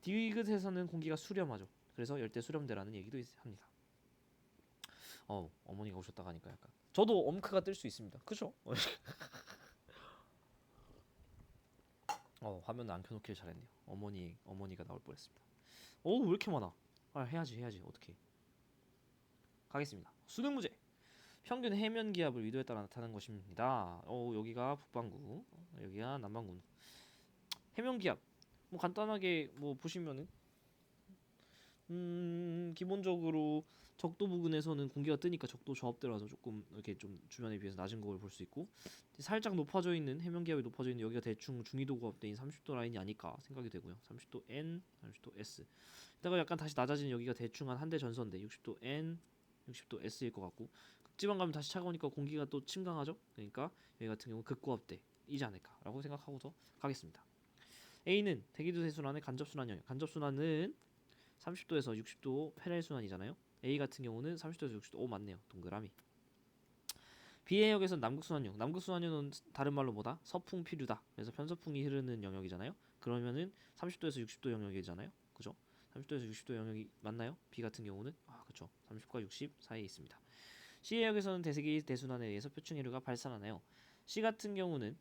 [SPEAKER 1] 디귿에서는 공기가 수렴하죠. 그래서 열대 수렴대라는 얘기도 합니다. 어머니가 오셨다가 하니까 약간 저도 엄크가 뜰 수 있습니다. 그죠? 화면 안 켜놓길 잘했네요. 어머니가 나올 뻔했습니다. 오, 왜 이렇게 많아? 아, 해야지. 어떻게? 가겠습니다. 수능 문제. 평균 해면 기압을 위도에 따라 나타나는 것입니다. 여기가 북반구, 여기가 남반구. 해면 기압. 뭐 간단하게 뭐 보시면은 기본적으로 적도 부근에서는 공기가 뜨니까 적도 저압대라서 조금 이렇게 좀 주변에 비해서 낮은 걸 볼 수 있고, 살짝 높아져 있는 해면 기압이 높아져 있는 여기가 대충 중위도 고압대인 30도 라인이 아닐까 생각이 되고요. 30도 N, 30도 S. 이따가 약간 다시 낮아지는 여기가 대충 한 대 전선대 60도 N, 60도 S일 것 같고, 극지방 가면 다시 차가우니까 공기가 또 침강하죠. 그러니까 여기 같은 경우 극고압대이지 않을까라고 생각하고서 가겠습니다. A는 대기도 대순환의 간접순환 영역. 간접순환은 30도에서 60도 패렐 순환이잖아요. A 같은 경우는 30도에서 60도. 오, 맞네요. 동그라미. B의 역에서는 남극순환용. 남극순환용은 다른 말로 뭐다? 서풍피류다. 그래서 편서풍이 흐르는 영역이잖아요. 그러면은 30도에서 60도 영역이잖아요. 그죠? 30도에서 60도 영역이 맞나요? B 같은 경우는 그렇죠. 30과 60 사이에 있습니다. C의 역에서는 대세기 대순환에 의해서 표층해류가 발산하나요? C 같은 경우는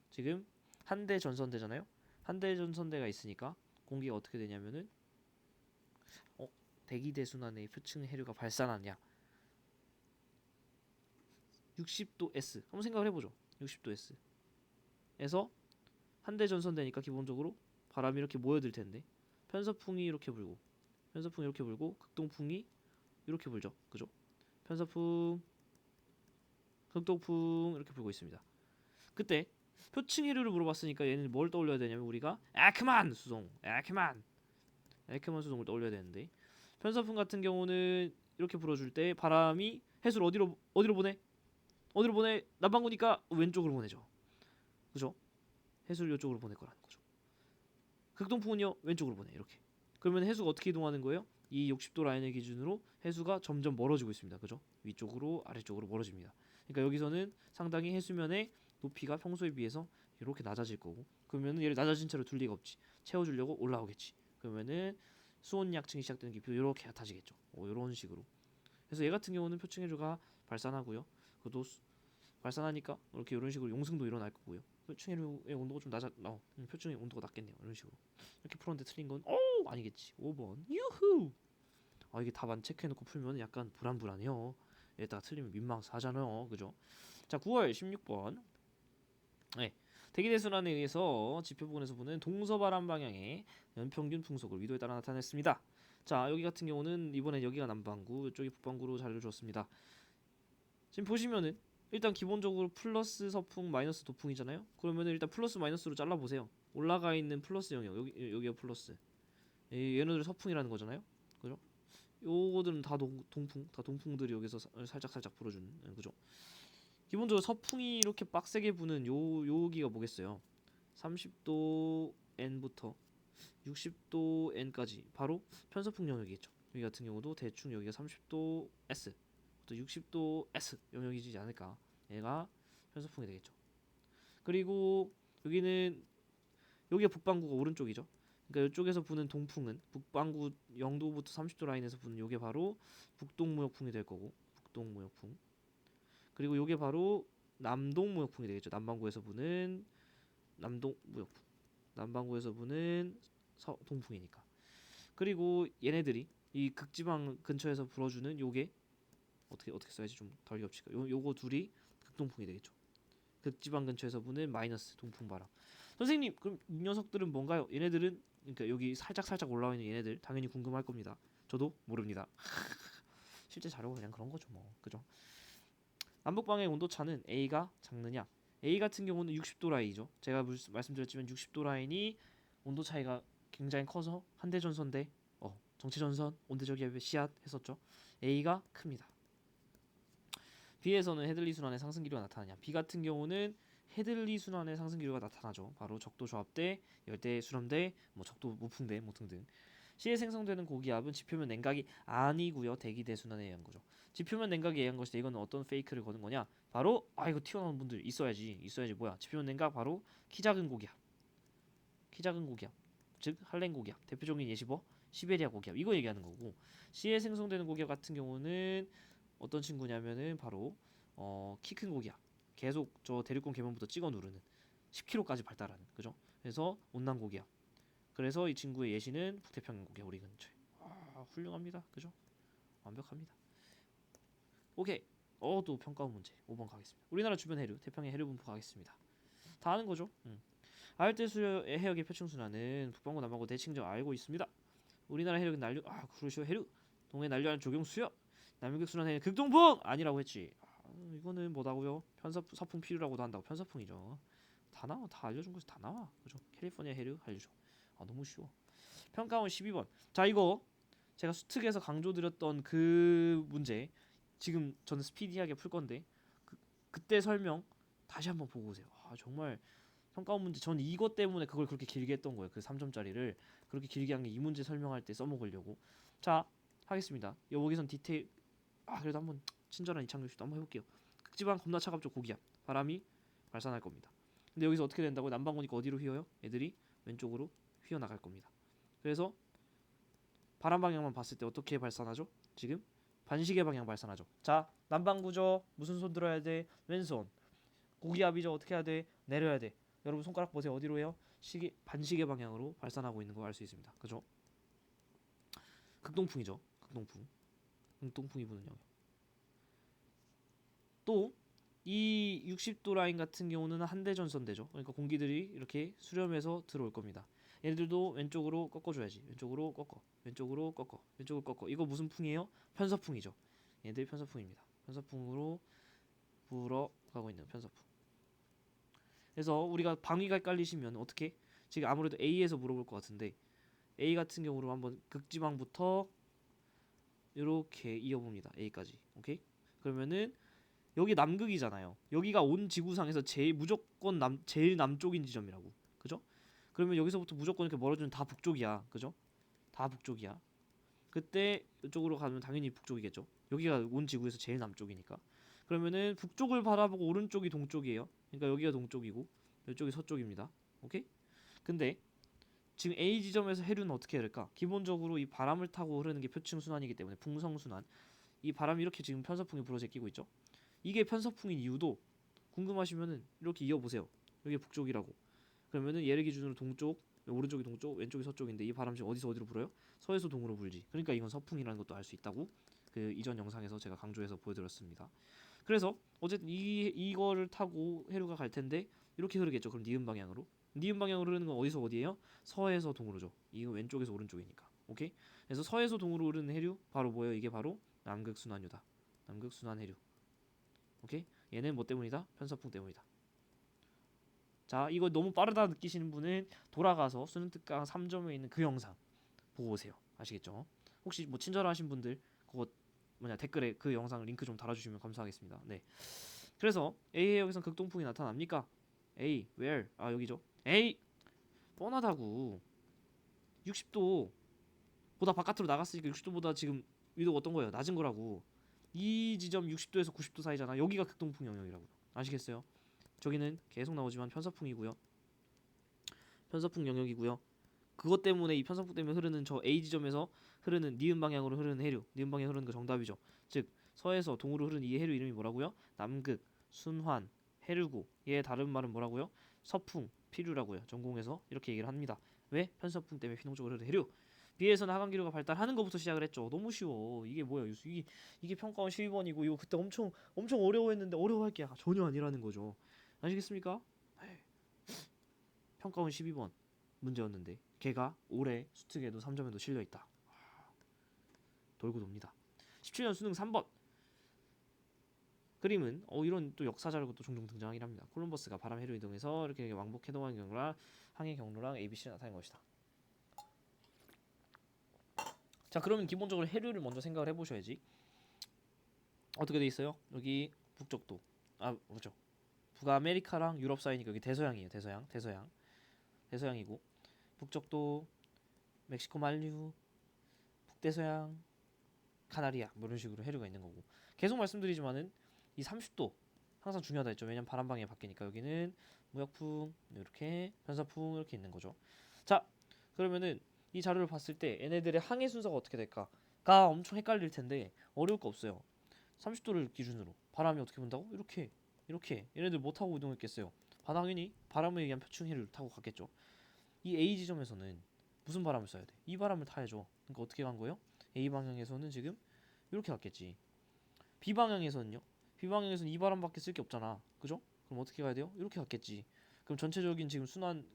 [SPEAKER 1] 지금 한 대 전선대잖아요. 한 대 전선대가 있으니까 공기가 어떻게 되냐면은 대기 대순환에 표층 해류가 발산하냐? 60도 S. 한번 생각을 해보죠. 60도 S에서 한 대 전선대니까 기본적으로 바람이 이렇게 모여들 텐데, 편서풍이 이렇게 불고, 극동풍이 이렇게 불죠. 그죠? 편서풍, 극동풍 이렇게 불고 있습니다. 그때 표층 해류를 물어봤으니까 얘는 뭘 떠올려야 되냐면 우리가 에크만 수송을 떠올려야 되는데, 편서풍 같은 경우는 이렇게 불어줄 때 바람이 해수를 어디로 보내? 남반구니까 왼쪽으로 보내죠. 그죠? 해수를 이쪽으로 보낼 거라는 거죠. 극동풍은요, 왼쪽으로 보내. 이렇게. 그러면 해수가 어떻게 이동하는 거예요? 이 60도 라인을 기준으로 해수가 점점 멀어지고 있습니다. 그죠? 위쪽으로 아래쪽으로 멀어집니다. 그러니까 여기서는 상당히 해수면의 높이가 평소에 비해서 이렇게 낮아질 거고, 그러면은 얘를 낮아진 채로 둘 리가 없지. 채워주려고 올라오겠지. 그러면은 수온약층이 시작되는 깊이도 이렇게 얕아지겠죠. 이런 식으로. 그래서 얘 같은 경우는 표층해류가 발산하고요. 그것도 발산하니까 이런 식으로 용승도 일어날 거고요. 표층의 온도가 좀 표층의 온도가 낮겠네요. 이런 식으로. 이렇게 풀었는데 틀린 건 아니겠지. 5번. 유후. 이게 답 안 체크해놓고 풀면 약간 불안해요. 얘다가 틀리면 민망하잖아요. 그죠? 자, 9월 16번. 네. 대기대순환에 의해서 지표 부근에서 보는 동서바람 방향의 연평균 풍속을 위도에 따라 나타냈습니다. 자, 여기 같은 경우는 이번에 여기가 남반구, 이쪽이 북반구로 자료를 줬습니다. 지금 보시면은 일단 기본적으로 플러스 서풍 마이너스 도풍이잖아요. 그러면은 일단 플러스 마이너스로 잘라 보세요. 올라가 있는 플러스 영역, 여기가 플러스. 얘네들 서풍이라는 거잖아요. 그죠? 요거들은 다 동풍들이 여기서 살짝 불어주는, 그죠? 기본적으로 서풍이 이렇게 빡세게 부는 여기가 뭐겠어요? 30도 N부터 60도 N까지 바로 편서풍 영역이겠죠. 여기 같은 경우도 대충 여기가 30도 S, 또 60도 S 영역이지 않을까. 얘가 편서풍이 되겠죠. 그리고 여기가 북반구가 오른쪽이죠. 그러니까 이쪽에서 부는 동풍은 북반구 영도부터 30도 라인에서 부는 요게 바로 북동무역풍이 될 거고, 북동무역풍. 그리고 요게 바로 남동무역풍이 되겠죠. 남반구에서 부는 남동무역풍. 남반구에서 부는 동풍이니까. 그리고 얘네들이 이 극지방 근처에서 불어주는 요게 어떻게 써야지 좀 덜 겹칠까? 요거 둘이 극동풍이 되겠죠. 극지방 근처에서 부는 마이너스 동풍 바람. 선생님, 그럼 이 녀석들은 뭔가요? 얘네들은, 그러니까 여기 살짝 올라와 있는 얘네들 당연히 궁금할 겁니다. 저도 모릅니다. 실제 자료가 그냥 그런 거죠, 뭐. 그죠? 남북방의 온도 차는 A가 작느냐? A 같은 경우는 60도 라인이죠. 제가 말씀드렸지만 60도 라인이 온도 차이가 굉장히 커서 한대 전선대, 정체 전선, 온대적 기압의 씨앗 했었죠. A가 큽니다. B에서는 헤들리 순환의 상승 기류가 나타나냐? B 같은 경우는 헤들리 순환의 상승 기류가 나타나죠. 바로 적도 저압대, 열대 수렴대, 적도 무풍대 등등. C에 생성되는 고기압은 지표면 냉각이 아니고요. 대기 대순환에 의한 거죠. 지표면 냉각에 의한 것인데 이건 어떤 페이크를 거는 거냐? 바로 이거 튀어나오는 분들 있어야지 뭐야? 지표면 냉각 바로 키 작은 고기압, 즉 할렌 고기압, 대표적인 예시 시베리아 고기압 이거 얘기하는 거고, C에 생성되는 고기압 같은 경우는 어떤 친구냐면은 바로 키 큰 고기압, 계속 저 대륙권 계면부터 찍어 누르는 10km까지 발달하는, 그죠? 그래서 온난 고기압. 그래서 이 친구의 예시는 북태평양 고기압 우리 근처에. 훌륭합니다. 그죠? 완벽합니다. 오케이. 또 평가원 문제 5번 가겠습니다. 우리나라 주변 해류, 태평양 해류 분포 가겠습니다. 다 아는 거죠? 아열대 수려의 해역의 표층순환은 북반구 남반구 대칭점 알고 있습니다. 우리나라 해력은 난류 그러시오 해류 동해 난류하는 조경수요. 남극 순환의 극동풍 아니라고 했지. 이거는 뭐다고요? 서풍 필요라고도 한다고. 편서풍이죠. 다 나와. 다 알려준 거지. 다 나와. 그죠? 캘리포니아 해류 알려줘. 너무 쉬워. 평가원 12번. 자, 이거 제가 수특에서 강조드렸던 그 문제 지금 저는 스피디하게 풀 건데 그때 설명 다시 한번 보고 오세요. 정말 평가원 문제 전 이것 때문에 그걸 그렇게 길게 했던 거예요. 그 3점짜리를 그렇게 길게 한 게 이 문제 설명할 때 써먹으려고. 자, 하겠습니다. 여기선 디테일 그래도 한번 친절한 이창규씨도 한번 해볼게요. 극지방 겁나 차갑죠. 고기압 바람이 발산할 겁니다. 근데 여기서 어떻게 된다고? 남반구니까 어디로 휘어요? 애들이 왼쪽으로 휘어 나갈 겁니다. 그래서 바람 방향만 봤을 때 어떻게 발산하죠? 지금 반시계 방향 발산하죠. 자, 남반구죠. 무슨 손 들어야 돼? 왼손. 고기압이죠. 어떻게 해야 돼? 내려야 돼. 여러분 손가락 보세요. 어디로 해요? 반시계 방향으로 발산하고 있는 거 알 수 있습니다. 그죠? 극동풍이죠. 극동풍이 부는 영역. 또 이 60도 라인 같은 경우는 한대 전선대죠. 그러니까 공기들이 이렇게 수렴해서 들어올 겁니다. 얘네들도 왼쪽으로 꺾어줘야지. 왼쪽으로 꺾어. 왼쪽으로 꺾어. 왼쪽으로 꺾어. 이거 무슨 풍이에요? 편서풍이죠. 얘네들이 편서풍입니다. 편서풍으로 불어가고 있는 편서풍. 그래서 우리가 방위가 헷갈리시면 어떻게? 지금 아무래도 A에서 물어볼 것 같은데 A 같은 경우로 한번 극지방부터 이렇게 이어봅니다. A까지. 오케이? 그러면은 여기 남극이잖아요. 여기가 온 지구상에서 제일 남쪽인 지점이라고. 그죠? 그러면 여기서부터 무조건 이렇게 멀어지면 다 북쪽이야. 그죠? 다 북쪽이야. 그때 이쪽으로 가면 당연히 북쪽이겠죠. 여기가 온 지구에서 제일 남쪽이니까. 그러면은 북쪽을 바라보고 오른쪽이 동쪽이에요. 그러니까 여기가 동쪽이고 이쪽이 서쪽입니다. 오케이? 근데 지금 A 지점에서 해류는 어떻게 해야 될까? 기본적으로 이 바람을 타고 흐르는 게 표층 순환이기 때문에 풍성 순환. 이 바람이 이렇게 지금 편서풍이 불어 제끼고 있죠. 이게 편서풍인 이유도 궁금하시면은 이렇게 이어보세요. 여기 북쪽이라고. 그러면은 얘를 기준으로 동쪽, 오른쪽이 동쪽, 왼쪽이 서쪽인데 이 바람 지금 어디서 어디로 불어요? 서에서 동으로 불지. 그러니까 이건 서풍이라는 것도 알 수 있다고 그 이전 영상에서 제가 강조해서 보여드렸습니다. 그래서 어쨌든 이거를 타고 해류가 갈 텐데 이렇게 흐르겠죠. 그럼 니은 방향으로. 니은 방향으로 흐르는 건 어디서 어디예요? 서에서 동으로죠. 이거 왼쪽에서 오른쪽이니까. 오케이? 그래서 서에서 동으로 흐르는 해류 바로 뭐예요? 이게 바로 남극순환유다. 남극순환 해류. 오케이? 얘는 뭐 때문이다? 편서풍 때문이다. 자, 이거 너무 빠르다 느끼시는 분은 돌아가서 수능 특강 3점에 있는 그 영상 보고 오세요. 아시겠죠? 혹시 뭐 친절하신 분들 그거 댓글에 그 영상 링크 좀 달아주시면 감사하겠습니다. 네. 그래서 A 해역에선 극동풍이 나타납니까? A where? 여기죠. A 뻔하다고. 60도 보다 바깥으로 나갔으니까 60도보다 지금 위도가 어떤 거예요? 낮은 거라고. 이 지점 60도에서 90도 사이잖아. 여기가 극동풍 영역이라고요. 아시겠어요? 저기는 계속 나오지만 편서풍이고요. 편서풍 영역이고요. 그것 때문에 이 편서풍 때문에 흐르는 저 A 지점에서 흐르는 니은 방향으로 흐르는 해류, 니은 방향 흐르는 거 정답이죠. 즉 서에서 동으로 흐르는 이 해류 이름이 뭐라고요? 남극, 순환, 해류고. 얘의 다른 말은 뭐라고요? 서풍, 피류라고요. 전공에서 이렇게 얘기를 합니다. 왜? 편서풍 때문에 휘농 쪽으로 흐르는 해류. 비에서는 하강기류가 발달하는 것부터 시작을 했죠. 너무 쉬워. 이게 뭐야? 이게 평가원 12번이고 이거 그때 엄청 어려워했는데 어려워할 게 전혀 아니라는 거죠. 아시겠습니까? 평가원 12번 문제였는데 걔가 올해 수특에도 3점에도 실려있다. 돌고 돕니다. 17년 수능 3번 그림은 이런 또 역사 자료가 또 종종 등장하긴 합니다. 콜럼버스가 바람 해류 이동해서 이렇게 왕복 해동한 경로랑 항해 경로랑 ABC를 나타낸 것이다. 자, 그러면 기본적으로 해류를 먼저 생각을 해보셔야지. 어떻게 돼 있어요? 여기 북쪽도 그렇죠. 북아메리카랑 유럽 사이니까 여기 대서양이에요. 대서양이고 북쪽도 멕시코 만류, 북대서양, 카나리아 뭐 이런 식으로 해류가 있는 거고. 계속 말씀드리지만은 이 30도 항상 중요하다 했죠. 왜냐면 바람 방향이 바뀌니까. 여기는 무역풍, 이렇게 편서풍 이렇게 있는 거죠. 자, 그러면은 이 자료를 봤을 때 얘네들의 항해 순서가 어떻게 될까가 엄청 헷갈릴 텐데 어려울 거 없어요. 30도를 기준으로 바람이 어떻게 분다고? 이렇게 얘네들 뭐 타고 이동했겠어요? 당연히 바람에 의한 표층 해류를 타고 갔겠죠. 이 A 지점에서는 무슨 바람을 쏴야 돼? 이 바람을 타야죠. 그러니까 어떻게 간 거예요? A 방향에서는 지금 이렇게 갔겠지. B 방향에서는요? B 방향에서는 이 바람밖에 쓸 게 없잖아. 그죠? 그럼 어떻게 가야 돼요? 이렇게 갔겠지. 그럼 전체적인 지금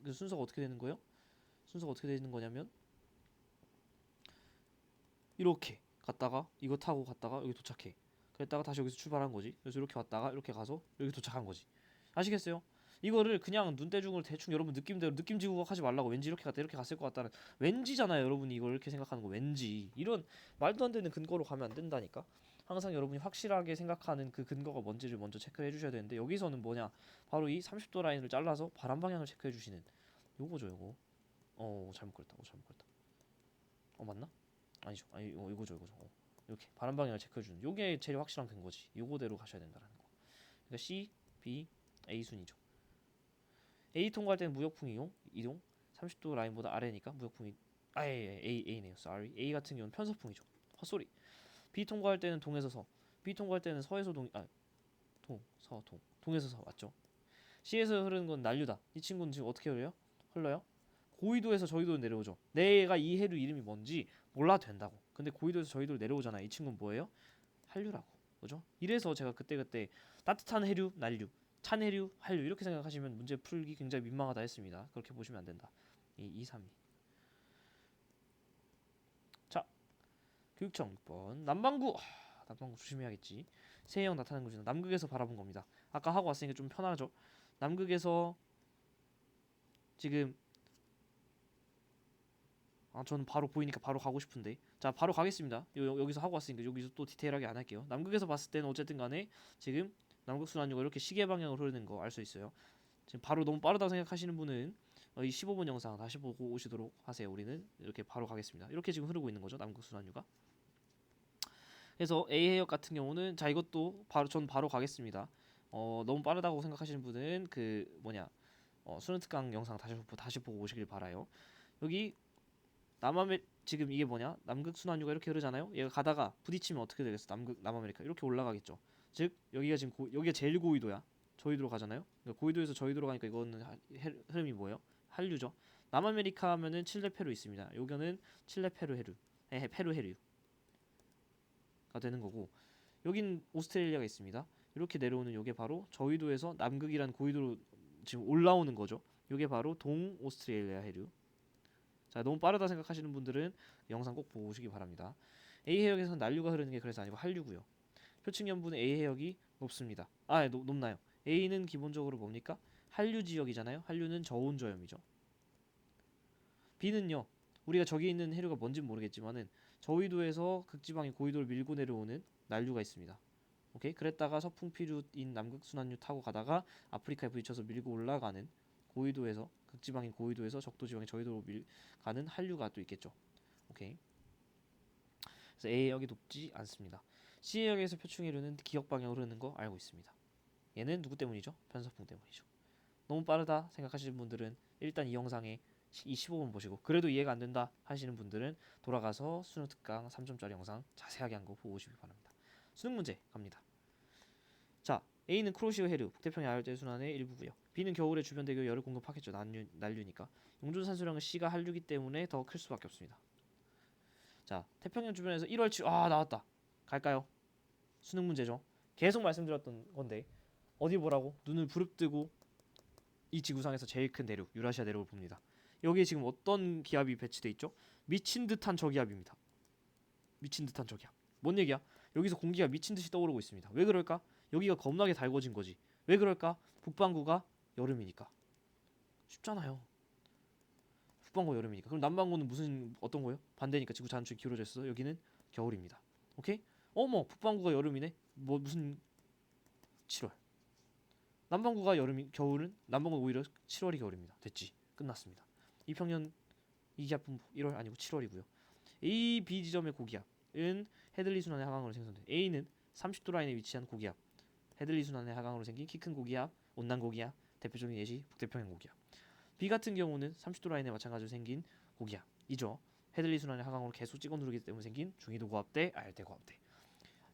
[SPEAKER 1] 그 순서가 어떻게 되는 거예요? 순서가 어떻게 되는 거냐면 이렇게 갔다가 이거 타고 갔다가 여기 도착해. 그랬다가 다시 여기서 출발한 거지. 그래서 이렇게 왔다가 이렇게 가서 여기 도착한 거지. 아시겠어요? 이거를 그냥 눈대중으로 대충 여러분 느낌대로 느낌지고 하지 말라고. 왠지 이렇게 갔다 이렇게 갔을 것 같다는 왠지잖아요. 여러분이 이걸 이렇게 생각하는 거 왠지. 이런 말도 안 되는 근거로 가면 안 된다니까. 항상 여러분이 확실하게 생각하는 그 근거가 뭔지를 먼저 체크해 주셔야 되는데 여기서는 뭐냐? 바로 이 30도 라인을 잘라서 바람 방향을 체크해 주시는 요거죠, 요거. 잘못 그렸다. 잘못 그렸다. 맞나? 아니죠. 아니 이거죠. 이렇게 바람 방향을 체크해 주는 요게 제일 확실한 근거지. 요거대로 가셔야 된다는 거. 그러니까 C, B, A 순이죠. A 통과할 때는 무역풍 이동 30도 라인보다 아래니까 무역풍이 A네요. Sorry. A 같은 경우는 편서풍이죠. 헛소리. B 통과할 때는 동에서 서. B 통과할 때는 서에서 동에서 서 맞죠? C에서 흐르는 건 난류다. 이 친구는 지금 어떻게 흘러요? 고위도에서 저위도로 내려오죠. 내가 이 해류 이름이 뭔지 몰라도 된다고. 근데 고위도에서 저위도로 내려오잖아. 이 친구는 뭐예요? 한류라고. 그죠? 이래서 제가 그때 따뜻한 해류, 난류, 찬 해류, 한류 이렇게 생각하시면 문제 풀기 굉장히 민망하다 했습니다. 그렇게 보시면 안 된다. 2, 3, 2. 자, 교육청 6번. 남반구 조심해야겠지. 새해형 나타나는 곳은 남극에서 바라본 겁니다. 아까 하고 왔으니까 좀 편하죠. 남극에서 지금 저는 바로 보이니까 바로 가고 싶은데 자 바로 가겠습니다. 여기서 하고 왔으니까 여기서 또 디테일하게 안 할게요. 남극에서 봤을 때는 어쨌든 간에 지금 남극순환유가 이렇게 시계 방향으로 흐르는 거 알 수 있어요. 지금 바로 너무 빠르다고 생각하시는 분은 이 15분 영상 다시 보고 오시도록 하세요. 우리는 이렇게 바로 가겠습니다. 이렇게 지금 흐르고 있는 거죠. 남극순환유가. 그래서 A 해역 같은 경우는 자 이것도 전 바로 가겠습니다. 너무 빠르다고 생각하시는 분은 수능특강 영상 다시 보고 오시길 바라요. 여기 지금 이게 남극 순환유가 이렇게 흐르잖아요. 얘가 가다가 부딪히면 어떻게 되겠어? 남아메리카 이렇게 올라가겠죠. 즉 여기가 지금 여기가 제일 고위도야. 저위도로 가잖아요. 그러니까 고위도에서 저위도로 가니까 이거는 흐름이 뭐예요? 한류죠. 남아메리카 하면은 칠레 페루 있습니다. 여기는 칠레 페루 해류, 페루 해류가 되는 거고 여긴 오스트레일리아가 있습니다. 이렇게 내려오는 요게 바로 저위도에서 남극이란 고위도로 지금 올라오는 거죠. 요게 바로 동 오스트레일리아 해류. 자, 너무 빠르다 생각하시는 분들은 영상 꼭 보고 오시기 바랍니다. A 해역에서는 난류가 흐르는 게 그래서 아니고 한류고요. 표층연분은 A 해역이 높습니다. 높나요? A는 기본적으로 뭡니까? 한류 지역이잖아요. 한류는 저온저염이죠. B는요. 우리가 저기 있는 해류가 뭔진 모르겠지만은 저위도에서 극지방의 고위도를 밀고 내려오는 난류가 있습니다. 오케이? 그랬다가 서풍피류인 남극순환류 타고 가다가 아프리카에 부딪혀서 밀고 올라가는 고위도에서 극지방인 고위도에서 적도지방의 저위도로 가는 한류가 또 있겠죠. 오케이. 그래서 A 해역이 높지 않습니다. C 해역에서 표층해류는 기역 방향으로 흐르는 거 알고 있습니다. 얘는 누구 때문이죠? 편서풍 때문이죠. 너무 빠르다 생각하시는 분들은 일단 이 영상에 이 15분 보시고 그래도 이해가 안 된다 하시는 분들은 돌아가서 수능 특강 3점짜리 영상 자세하게 한 거 보고 오시기 바랍니다. 수능 문제 갑니다. 자, A는 크로시오 해류, 북태평양 야열대 순환의 일부고요. B는 겨울에 주변 대교 열을 공급하겠죠. 난류니까. 용존 산소량은 C가 한류기 때문에 더 클 수밖에 없습니다. 자, 태평양 주변에서 1월 7 나왔다. 갈까요? 수능 문제죠. 계속 말씀드렸던 건데 어디 보라고? 눈을 부릅뜨고 이 지구상에서 제일 큰 대륙 유라시아 대륙을 봅니다. 여기에 지금 어떤 기압이 배치돼 있죠? 미친 듯한 저기압입니다. 미친 듯한 저기압. 뭔 얘기야? 여기서 공기가 미친 듯이 떠오르고 있습니다. 왜 그럴까? 여기가 겁나게 달궈진 거지. 왜 그럴까? 북반구가 여름이니까. 쉽잖아요. 북반구 여름이니까. 그럼 남반구는 어떤 거예요? 반대니까 지구 자전축이 기울어져 있어서 여기는 겨울입니다. 오케이? 어머, 북반구가 여름이네. 무슨 7월. 남반구가 겨울은 남반구는 오히려 7월이 겨울입니다. 됐지. 끝났습니다. 이평년 이기압분부 1월 아니고 7월이고요. A, B 지점의 고기압은 헤들리 순환의 하강으로 생성돼. A는 30도 라인에 위치한 고기압. 헤들리 순환의 하강으로 생긴 키 큰 고기압, 온난 고기압, 대표적인 예시 북태평양 고기압. B 같은 경우는 30도 라인에 마찬가지로 생긴 고기압이죠. 헤들리 순환의 하강으로 계속 찍어 누르기 때문에 생긴 중위도 고압대, 아열대 고압대.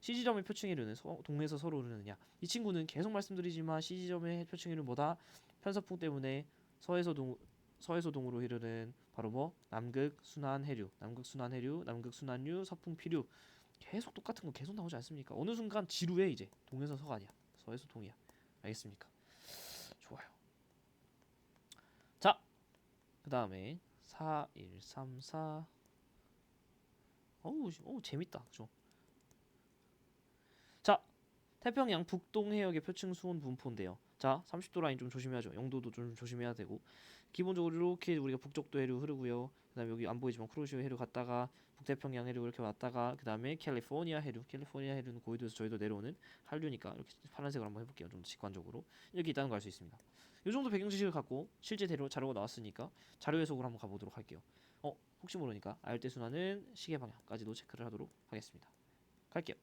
[SPEAKER 1] C지점의 표층해류는 동에서 서로 흐르느냐. 이 친구는 계속 말씀드리지만 C지점의 표층해류는 뭐다? 편서풍 때문에 서해서 동으로 흐르는 바로 뭐 남극 순환 해류, 남극 순환 해류, 남극 순환류, 서풍 피류. 계속 똑같은 거 계속 나오지 않습니까? 어느 순간 지루해 이제. 동에서 서가 아니야. 서해서 동이야. 알겠습니까? 좋아요. 자, 그 다음에 4134. 어우 재밌다. 그죠? 자, 태평양 북동 해역의 표층 수온 분포인데요. 자, 30도 라인 좀 조심해야죠. 영도도 좀 조심해야 되고. 기본적으로 이렇게 우리가 북쪽도 해류 흐르고요. 그다음에 여기 안 보이지만 크로시오 해류 갔다가 북태평양 해류 이렇게 왔다가 그다음에 캘리포니아 해류. 캘리포니아 해류는 고위도에서 저희도 내려오는 한류니까 이렇게 파란색으로 한번 해볼게요. 좀 직관적으로 이렇게 있다는 걸 알 수 있습니다. 이 정도 배경 지식을 갖고 실제 자료가 나왔으니까 자료 해석으로 한번 가보도록 할게요. 혹시 모르니까 아열대 순환은 시계 방향까지도 체크를 하도록 하겠습니다. 갈게요.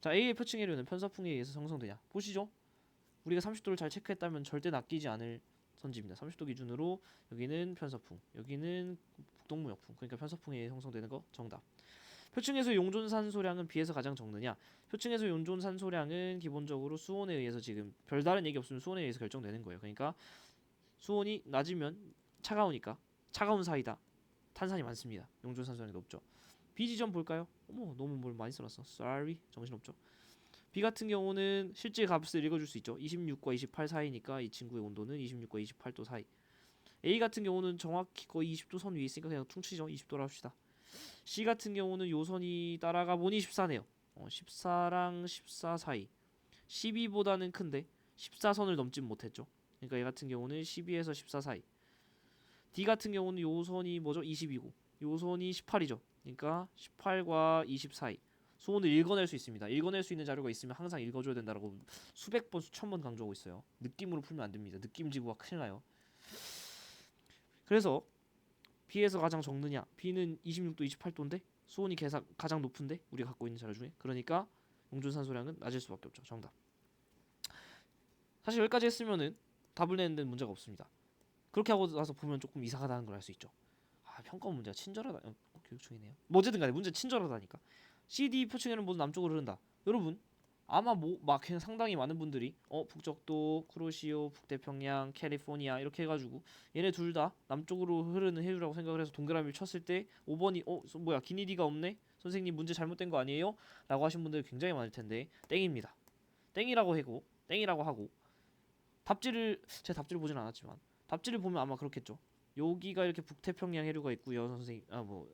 [SPEAKER 1] 자, A의 표층 해류는 편서풍에 의해서 형성되냐 보시죠. 우리가 30도를 잘 체크했다면 절대 낚이지 않을 선지입니다. 30도 기준으로 여기는 편서풍, 여기는 북동무역풍, 그러니까 편서풍에 의해 형성되는 거 정답. 표층에서 용존 산소량은 B에서 가장 적느냐? 표층에서 용존 산소량은 기본적으로 수온에 의해서 지금 별다른 얘기 없으면 수온에 의해서 결정되는 거예요. 그러니까 수온이 낮으면 차가우니까 차가운 사이다. 탄산이 많습니다. 용존 산소량이 높죠. B 지점 볼까요? 어머 너무 뭘 많이 써놨어. Sorry 정신없죠. B 같은 경우는 실제 값을 읽어줄 수 있죠. 26과 28 사이니까 이 친구의 온도는 26과 28도 사이. A 같은 경우는 정확히 거의 20도 선 위에 있으니까 그냥 퉁치죠. 20도로 합시다. C 같은 경우는 요선이 따라가 보니 14네요. 14랑 14 사이. 12보다는 큰데 14선을 넘진 못했죠. 그러니까 얘 같은 경우는 12에서 14 사이. D 같은 경우는 요선이 뭐죠? 20이고 요선이 18이죠. 그러니까 18과 20 사이. 수온을 읽어낼 수 있습니다. 읽어낼 수 있는 자료가 있으면 항상 읽어줘야 된다라고 수백 번 수천 번 강조하고 있어요. 느낌으로 풀면 안 됩니다. 느낌 지구가 큰일 나요. 그래서 B에서 가장 적느냐? B는 26도 28도인데 수온이 가장 높은데 우리가 갖고 있는 자료 중에 그러니까 용존 산소량은 낮을 수밖에 없죠. 정답. 사실 여기까지 했으면은 답을 내는 데는 문제가 없습니다. 그렇게 하고 나서 보면 조금 이상하다는 걸 알 수 있죠. 평가 문제가 친절하다. 교육 중이네요. 뭐 어쨌든 간에 문제 친절하다니까. CD 표층에는 모두 남쪽으로 흐른다. 여러분 아마 막 그냥 상당히 많은 분들이 북적도, 쿠로시오, 북태평양, 캘리포니아 이렇게 해가지고 얘네 둘 다 남쪽으로 흐르는 해류라고 생각을 해서 동그라미를 쳤을 때 5번이 뭐야 기니디가 없네? 선생님 문제 잘못된 거 아니에요? 라고 하신 분들이 굉장히 많을 텐데 땡입니다. 땡이라고 하고 제가 답지를 보진 않았지만 답지를 보면 아마 그렇겠죠. 여기가 이렇게 북태평양 해류가 있고요, 선생님.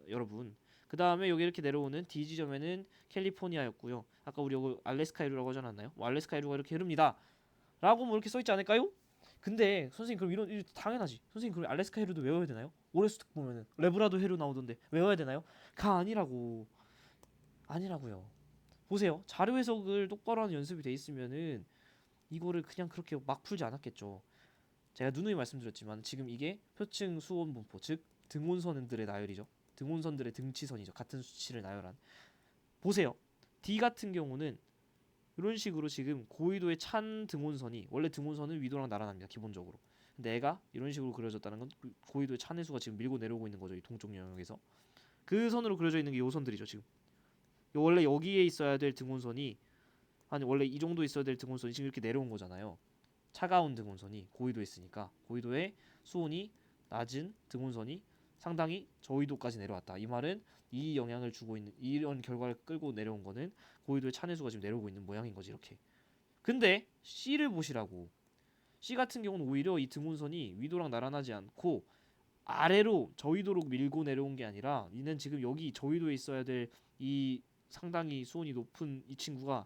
[SPEAKER 1] 여러분. 그 다음에 여기 이렇게 내려오는 D 지점에는 캘리포니아였고요. 아까 우리 여기 알래스카 해류라고 하지 않았나요? 알래스카 해류가 이렇게 흐릅니다. 라고 뭐 이렇게 써있지 않을까요? 근데 선생님 그럼 이런 당연하지. 선생님 그럼 알래스카 해류도 외워야 되나요? 오레스특 보면은 레브라도 해류 나오던데 외워야 되나요? 아니라고요. 보세요. 자료 해석을 똑바로 하는 연습이 돼 있으면은 이거를 그냥 그렇게 막 풀지 않았겠죠. 제가 누누이 말씀드렸지만 지금 이게 표층 수온 분포 즉 등온선들의 나열이죠. 등온선들의 등치선이죠. 같은 수치를 나열한. 보세요. D 같은 경우는 이런 식으로 지금 고위도의 찬 등온선이 원래 등온선은 위도랑 나란합니다. 기본적으로. 근데 애가 이런 식으로 그려졌다는 건 고위도의 찬 해수가 지금 밀고 내려오고 있는 거죠. 이 동쪽 영역에서. 그 선으로 그려져 있는 게 요 선들이죠. 지금. 원래 여기에 있어야 될 등온선이 원래 이 정도 있어야 될 등온선이 지금 이렇게 내려온 거잖아요. 차가운 등온선이 고위도에 있으니까 고위도의 수온이 낮은 등온선이 상당히 저위도까지 내려왔다. 이 말은 이 영향을 주고 있는 이런 결과를 끌고 내려온 거는 고위도의 찬해수가 지금 내려오고 있는 모양인 거지 이렇게. 근데 C를 보시라고. C 같은 경우는 오히려 이 등온선이 위도랑 나란하지 않고 아래로 저위도로 밀고 내려온 게 아니라 이는 지금 여기 저위도에 있어야 될 이 상당히 수온이 높은 이 친구가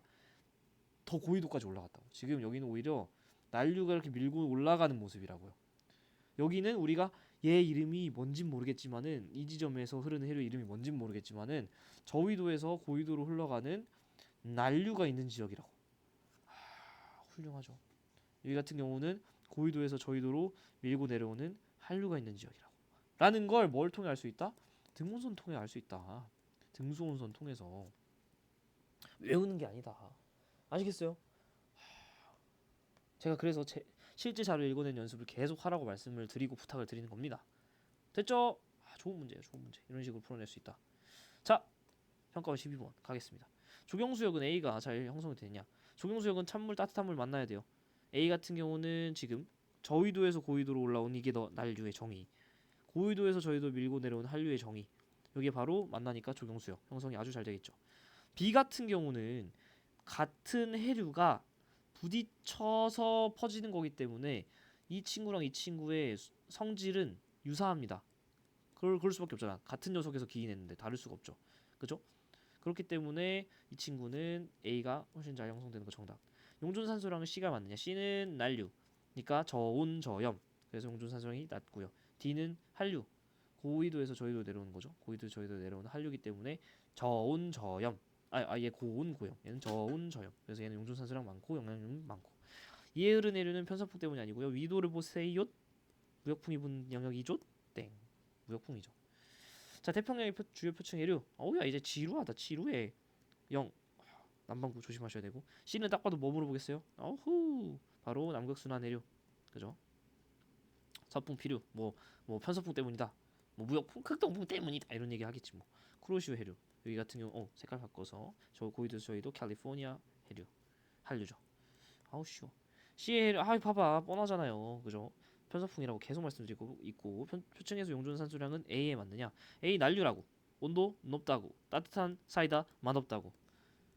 [SPEAKER 1] 더 고위도까지 올라갔다고. 지금 여기는 오히려 난류가 이렇게 밀고 올라가는 모습이라고요. 여기는 우리가 얘 이름이 뭔진 모르겠지만은 이 지점에서 흐르는 해류 이름이 뭔진 모르겠지만은 저위도에서 고위도로 흘러가는 난류가 있는 지역이라고. 훌륭하죠. 여기 같은 경우는 고위도에서 저위도로 밀고 내려오는 한류가 있는 지역이라고. 라는 걸 뭘 통해 알 수 있다? 등온선 통해 알 수 있다. 등수온선 통해서. 외우는 게 아니다. 아시겠어요? 제가 그래서 실제 자료 읽어낸 연습을 계속 하라고 말씀을 드리고 부탁을 드리는 겁니다. 됐죠? 좋은 문제예요. 좋은 문제. 이런 식으로 풀어낼 수 있다. 자, 평가원 12번 가겠습니다. 조경수역은 A가 잘 형성이 되냐? 조경수역은 찬물 따뜻한 물 만나야 돼요. A 같은 경우는 지금 저위도에서 고위도로 올라온 이게 더 난류의 정의. 고위도에서 저위도 밀고 내려온 한류의 정의. 이게 바로 만나니까 조경수역 형성이 아주 잘 되겠죠. B 같은 경우는 같은 해류가 부딪혀서 퍼지는 거기 때문에 이 친구랑 이 친구의 성질은 유사합니다. 그럴 수밖에 없잖아. 같은 녀석에서 기인했는데 다를 수가 없죠. 그죠? 그렇기 때문에 이 친구는 A가 훨씬 잘 형성되는 거 정답. 용존산소량은 C가 맞느냐? C는 난류. 그러니까 저온 저염. 그래서 용존산소량이 낮고요. D는 한류. 고위도에서 저위도 내려오는 거죠. 고위도 저위도 내려오는 한류기 때문에 저온 저염. 얘 고온 고염. 얘는 저온 저염. 그래서 얘는 용존산소량 많고 영양분 많고. 이에 흐른 해류는 편서풍 때문이 아니고요. 위도를 보세요. 무역풍이 분 영역이죠. 땡. 무역풍이죠. 자, 태평양의 주요 표층 해류. 어우야 이제 지루하다. 지루해. 0. 남반구 조심하셔야 되고. C는 딱 봐도 뭐 물어보겠어요? 어후. 바로 남극순환 해류. 그죠? 서풍 피류. 뭐 편서풍 때문이다. 뭐 무역풍 극동풍 때문이다. 이런 얘기 하겠지 뭐. 쿠로시오 해류. 여기 같은 경우 색깔 바꿔서 저 고위도에서 저희도 캘리포니아 해류. 한류죠. 아우 쉬워. C의 해류. 봐봐. 뻔하잖아요. 그죠? 편서풍이라고 계속 말씀드리고 있고 표층에서 용존산소량은 A에 맞느냐? A 난류라고. 온도 높다고. 따뜻한 사이다 맛없다고.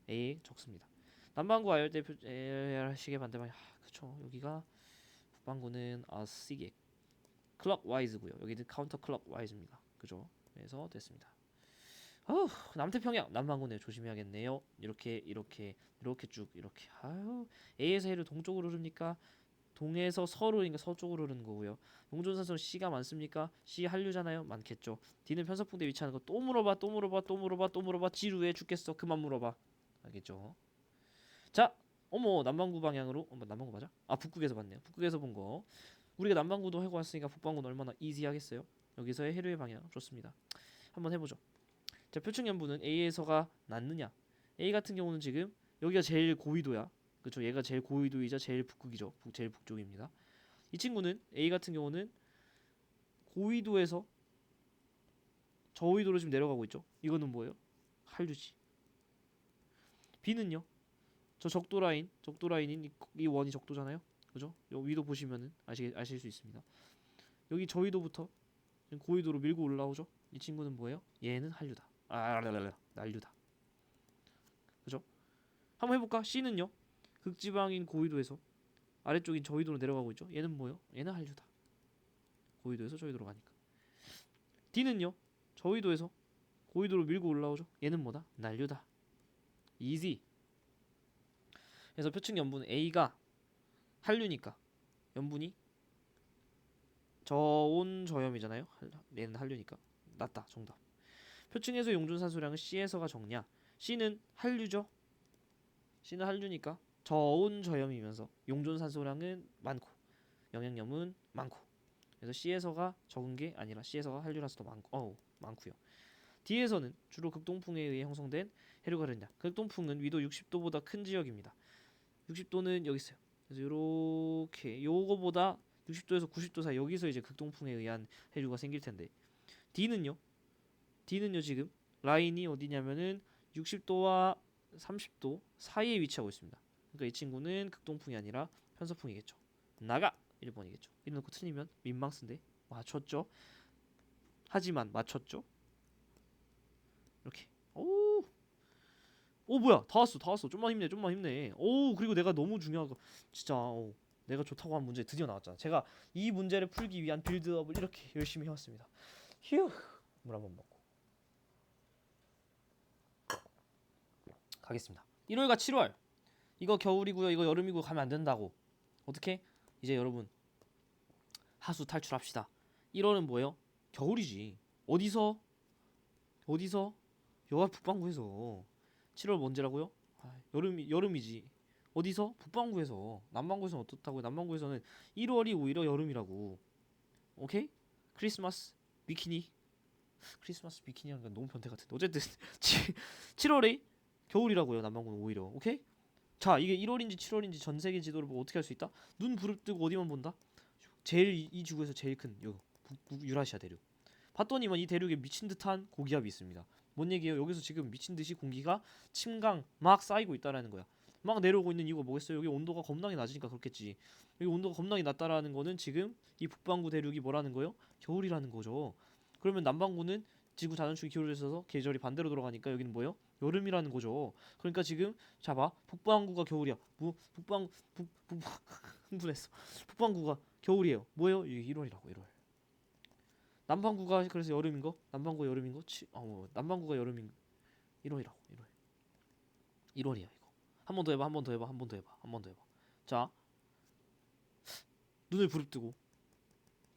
[SPEAKER 1] A에 적습니다. 남반구 아열대 시계 반대방. 그쵸. 여기가 북반구는 C계 클럭와이즈고요. 여기는 카운터 클럭와이즈입니다. 그죠? 그래서 됐습니다. 남태평양 남반구네 조심해야겠네요. 이렇게 쭉 이렇게. A에서 해류 동쪽으로 흐릅니까? 동에서 서로 그러니까 서쪽으로 흐르는 거고요. 용존산소는 C가 많습니까? C 한류잖아요. 많겠죠. D는 편서풍대 위치하는 거 또 물어봐. 지루해 죽겠어. 그만 물어봐. 알겠죠? 자, 남반구 방향으로 남반구 맞아? 북극에서 봤네요. 북극에서 본 거. 우리가 남반구도 해고 왔으니까 북반구는 얼마나 이지하겠어요? 여기서의 해류의 방향 좋습니다. 한번 해보죠. 자, 표층 연분은 A에서가 낮느냐? A 같은 경우는 지금 여기가 제일 고위도야. 그렇죠? 얘가 제일 고위도이자 제일 북극이죠. 제일 북쪽입니다. 이 친구는 A 같은 경우는 고위도에서 저위도로 지금 내려가고 있죠. 이거는 뭐예요? 한류지. B는요? 저 적도 라인인 이 원이 적도잖아요. 그죠? 요 위도 보시면은 아실 수 있습니다. 여기 저위도부터 고위도로 밀고 올라오죠. 이 친구는 뭐예요? 얘는 한류다. 난류다. 그죠? 한번 해볼까? C는요? 극지방인 고위도에서 아래쪽인 저위도로 내려가고 있죠. 얘는 뭐예요? 얘는 한류다. 고위도에서 저위도로 가니까. D는요? 저위도에서 고위도로 밀고 올라오죠. 얘는 뭐다? 난류다. easy. 그래서 표층 연분 A가 한류니까 연분이 저온 저염이잖아요. 얘는 한류니까 낮다. 정답. 표층에서 용존산소량은 C에서가 적냐? C는 한류죠. C는 한류니까 저온 저염이면서 용존산소량은 많고 영양염은 많고. 그래서 C에서가 적은 게 아니라 C에서가 한류라서 더 많고요. D에서는 주로 극동풍에 의해 형성된 해류가 흐른다. 극동풍은 위도 60도보다 큰 지역입니다. 60도는 여기 있어요. 그래서 요렇게 요거보다 60도에서 90도 사이 여기서 이제 극동풍에 의한 해류가 생길 텐데 D는요 지금 라인이 어디냐면은 60도와 30도 사이에 위치하고 있습니다. 그러니까 이 친구는 극동풍이 아니라 편서풍이겠죠. 나가 1번이겠죠. 이래놓고 틀리면 민망스인데 맞췄죠. 하지만 맞췄죠. 이렇게 뭐야 다 왔어. 좀만 힘내. 그리고 내가 너무 중요한 거 진짜 내가 좋다고 한 문제 드디어 나왔잖아. 제가 이 문제를 풀기 위한 빌드업을 이렇게 열심히 해왔습니다. 휴, 물 한번 먹고 가겠습니다. 1월과 7월 이거 겨울이고요. 이거 여름이고 가면 안 된다고. 어떻게? 이제 여러분 하수 탈출합시다. 1월은 뭐예요? 겨울이지. 어디서? 여가 북반구에서. 7월 뭔지라고요? 여름이지. 어디서? 북반구에서. 남반구에서는 어떻다고요? 남반구에서는 1월이 오히려 여름이라고. 오케이? 크리스마스 비키니라는 건 너무 변태 같은데. 어쨌든 7월이 겨울이라고요. 남반구는 오히려. 오케이? 자, 이게 1월인지 7월인지 전 세계 지도를 보고 어떻게 할 수 있다? 눈 부릅뜨고 어디만 본다? 제일 이 지구에서 제일 큰 북 유라시아 대륙. 봤더니만 이 대륙에 미친 듯한 고기압이 있습니다. 뭔 얘기예요? 여기서 지금 미친 듯이 공기가 침강 막 쌓이고 있다라는 거야. 막 내려오고 있는 이유가 뭐겠어요? 여기 온도가 겁나게 낮으니까 그렇겠지. 여기 온도가 겁나게 낮다라는 거는 지금 이 북반구 대륙이 뭐라는 거예요? 겨울이라는 거죠. 그러면 남반구는 지구 자전축이 기울어져 있어서 계절이 반대로 돌아가니까 여기는 뭐예요? 여름이라는 거죠. 그러니까 지금 자봐, 북반구가 겨울이야. 뭐 북방 북 흥분했어. 북반구가 겨울이에요. 뭐예요? 이게 1월이라고 1월. 남반구가 그래서 여름인 거? 남반구가 여름인 거? 남반구가 여름인 1월이라고 1월. 1월이야 이거. 한 번 더 해봐. 한 번 더 해봐. 한 번 더 해봐. 한 번 더 해봐. 자, 눈을 부릅뜨고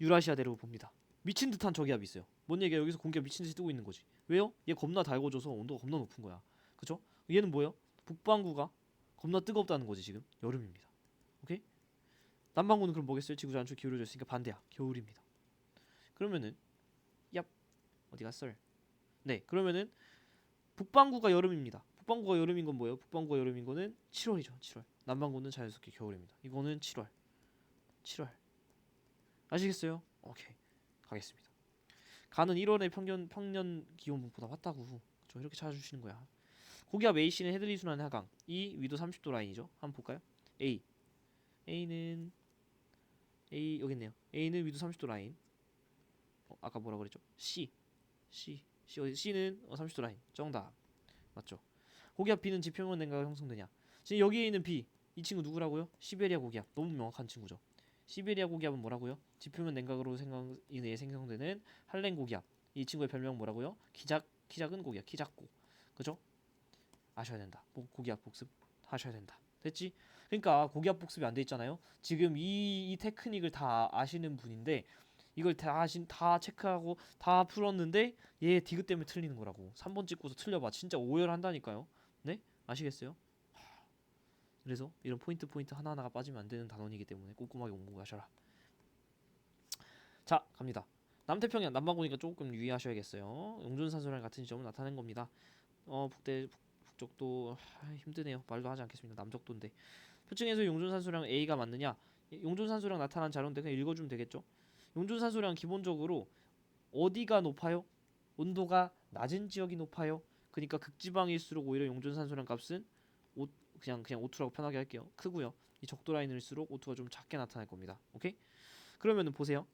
[SPEAKER 1] 유라시아대로 봅니다. 미친 듯한 저기압이 있어요. 뭔 얘기야? 여기서 공기가 미친 듯이 뜨고 있는 거지. 왜요? 얘 겁나 달궈져서 온도가 겁나 높은 거야. 그쵸? 얘는 뭐예요? 북반구가 겁나 뜨겁다는 거지 지금. 여름입니다. 오케이? 남반구는 그럼 뭐겠어요? 지구 전축 기울어져 있으니까 반대야. 겨울입니다. 그러면은 얍 어디 갔어? 네, 그러면은 북반구가 여름입니다. 북반구가 여름인 건 뭐예요? 북반구가 여름인 거는 7월이죠. 7월. 남반구는 자연스럽게 겨울입니다. 이거는 7월. 7월. 아시겠어요? 오케이. 가겠습니다. 가는 1월의 평년 기온보다 맞다고. 저 이렇게 찾아주시는 거야. 고기압 AC는 헤들리 순환의 하강. 이 위도 30도 라인이죠. 한번 볼까요? A는 여기 있네요. A는 위도 30도 라인. 아까 뭐라 그랬죠? C는 30도 라인. 정답. 맞죠? 고기압 B는 지평면 냉각으로 형성되냐? 지금 여기에 있는 B 이 친구 누구라고요? 시베리아 고기압. 너무 명확한 친구죠. 시베리아 고기압은 뭐라고요? 지표면 냉각으로 인해 생성되는 한랭 고기압. 이 친구의 별명 뭐라고요? 키 작은 고기압. 키 작고. 그죠? 아셔야 된다. 고기압 복습 하셔야 된다. 됐지? 그러니까 고기압 복습이 안 돼 있잖아요. 지금 이 테크닉을 다 아시는 분인데 이걸 다 체크하고 다 풀었는데 얘 디귿 때문에 틀리는 거라고. 3번 찍고서 틀려봐. 진짜 오열한다니까요. 네? 아시겠어요? 그래서 이런 포인트 하나하나가 빠지면 안 되는 단원이기 때문에 꼼꼼하게 공부하셔라. 자, 갑니다. 남태평양 남반구니까 조금 유의하셔야겠어요. 용존산소랑 같은 지점을 나타낸 겁니다. 북쪽도 힘드네요. 말도 하지 않겠습니다. 남쪽도인데 표층에서 용존산소량 A가 맞느냐? 용존산소량 나타난 자료인데 그냥 읽어주면 되겠죠. 용존산소량 기본적으로 어디가 높아요? 온도가 낮은 지역이 높아요. 그러니까 극지방일수록 오히려 용존산소량 값은 그냥 O2라고 편하게 할게요. 크고요. 이 적도 라인일수록 O2가 좀 작게 나타날 겁니다. 오케이? 그러면은 보세요.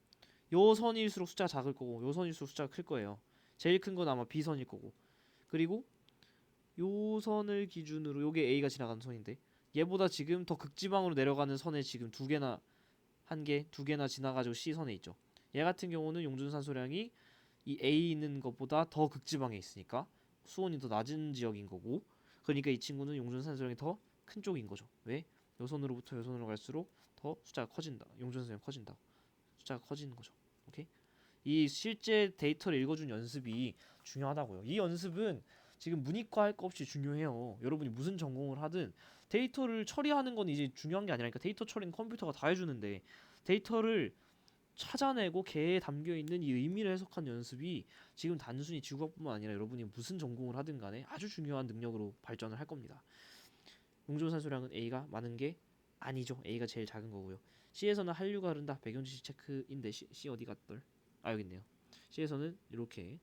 [SPEAKER 1] 요 선일수록 숫자가 작을 거고 요 선일수록 숫자가 클 거예요. 제일 큰 건 아마 B선일 거고. 그리고 요 선을 기준으로 요게 A가 지나가는 선인데 얘보다 지금 더 극지방으로 내려가는 선에 지금 두 개나 지나가지고 C선에 있죠. 얘 같은 경우는 용존산소량이 이 A 있는 것보다 더 극지방에 있으니까 수온이 더 낮은 지역인 거고 그러니까 이 친구는 용존산소량이 더 큰 쪽인 거죠. 왜? 요 선으로부터 요 선으로 갈수록 더 숫자가 커진다. 용존산소량이 커진다. 숫자가 커지는 거죠. 오케이? 이 실제 데이터를 읽어준 연습이 중요하다고요. 이 연습은 지금 문이과 할 거 없이 중요해요. 여러분이 무슨 전공을 하든 데이터를 처리하는 건 이제 중요한 게 아니라니까. 데이터 처리는 컴퓨터가 다 해주는데 데이터를 찾아내고 걔에 담겨있는 이 의미를 해석한 연습이 지금 단순히 지구과학뿐만 아니라 여러분이 무슨 전공을 하든 간에 아주 중요한 능력으로 발전을 할 겁니다. 용존산소량은 A가 많은 게 아니죠. A가 제일 작은 거고요. C에서는 한류가 흐른다. 배경 지시 체크인데 C 어디 갔덜? 아 여기 있네요. C에서는 이렇게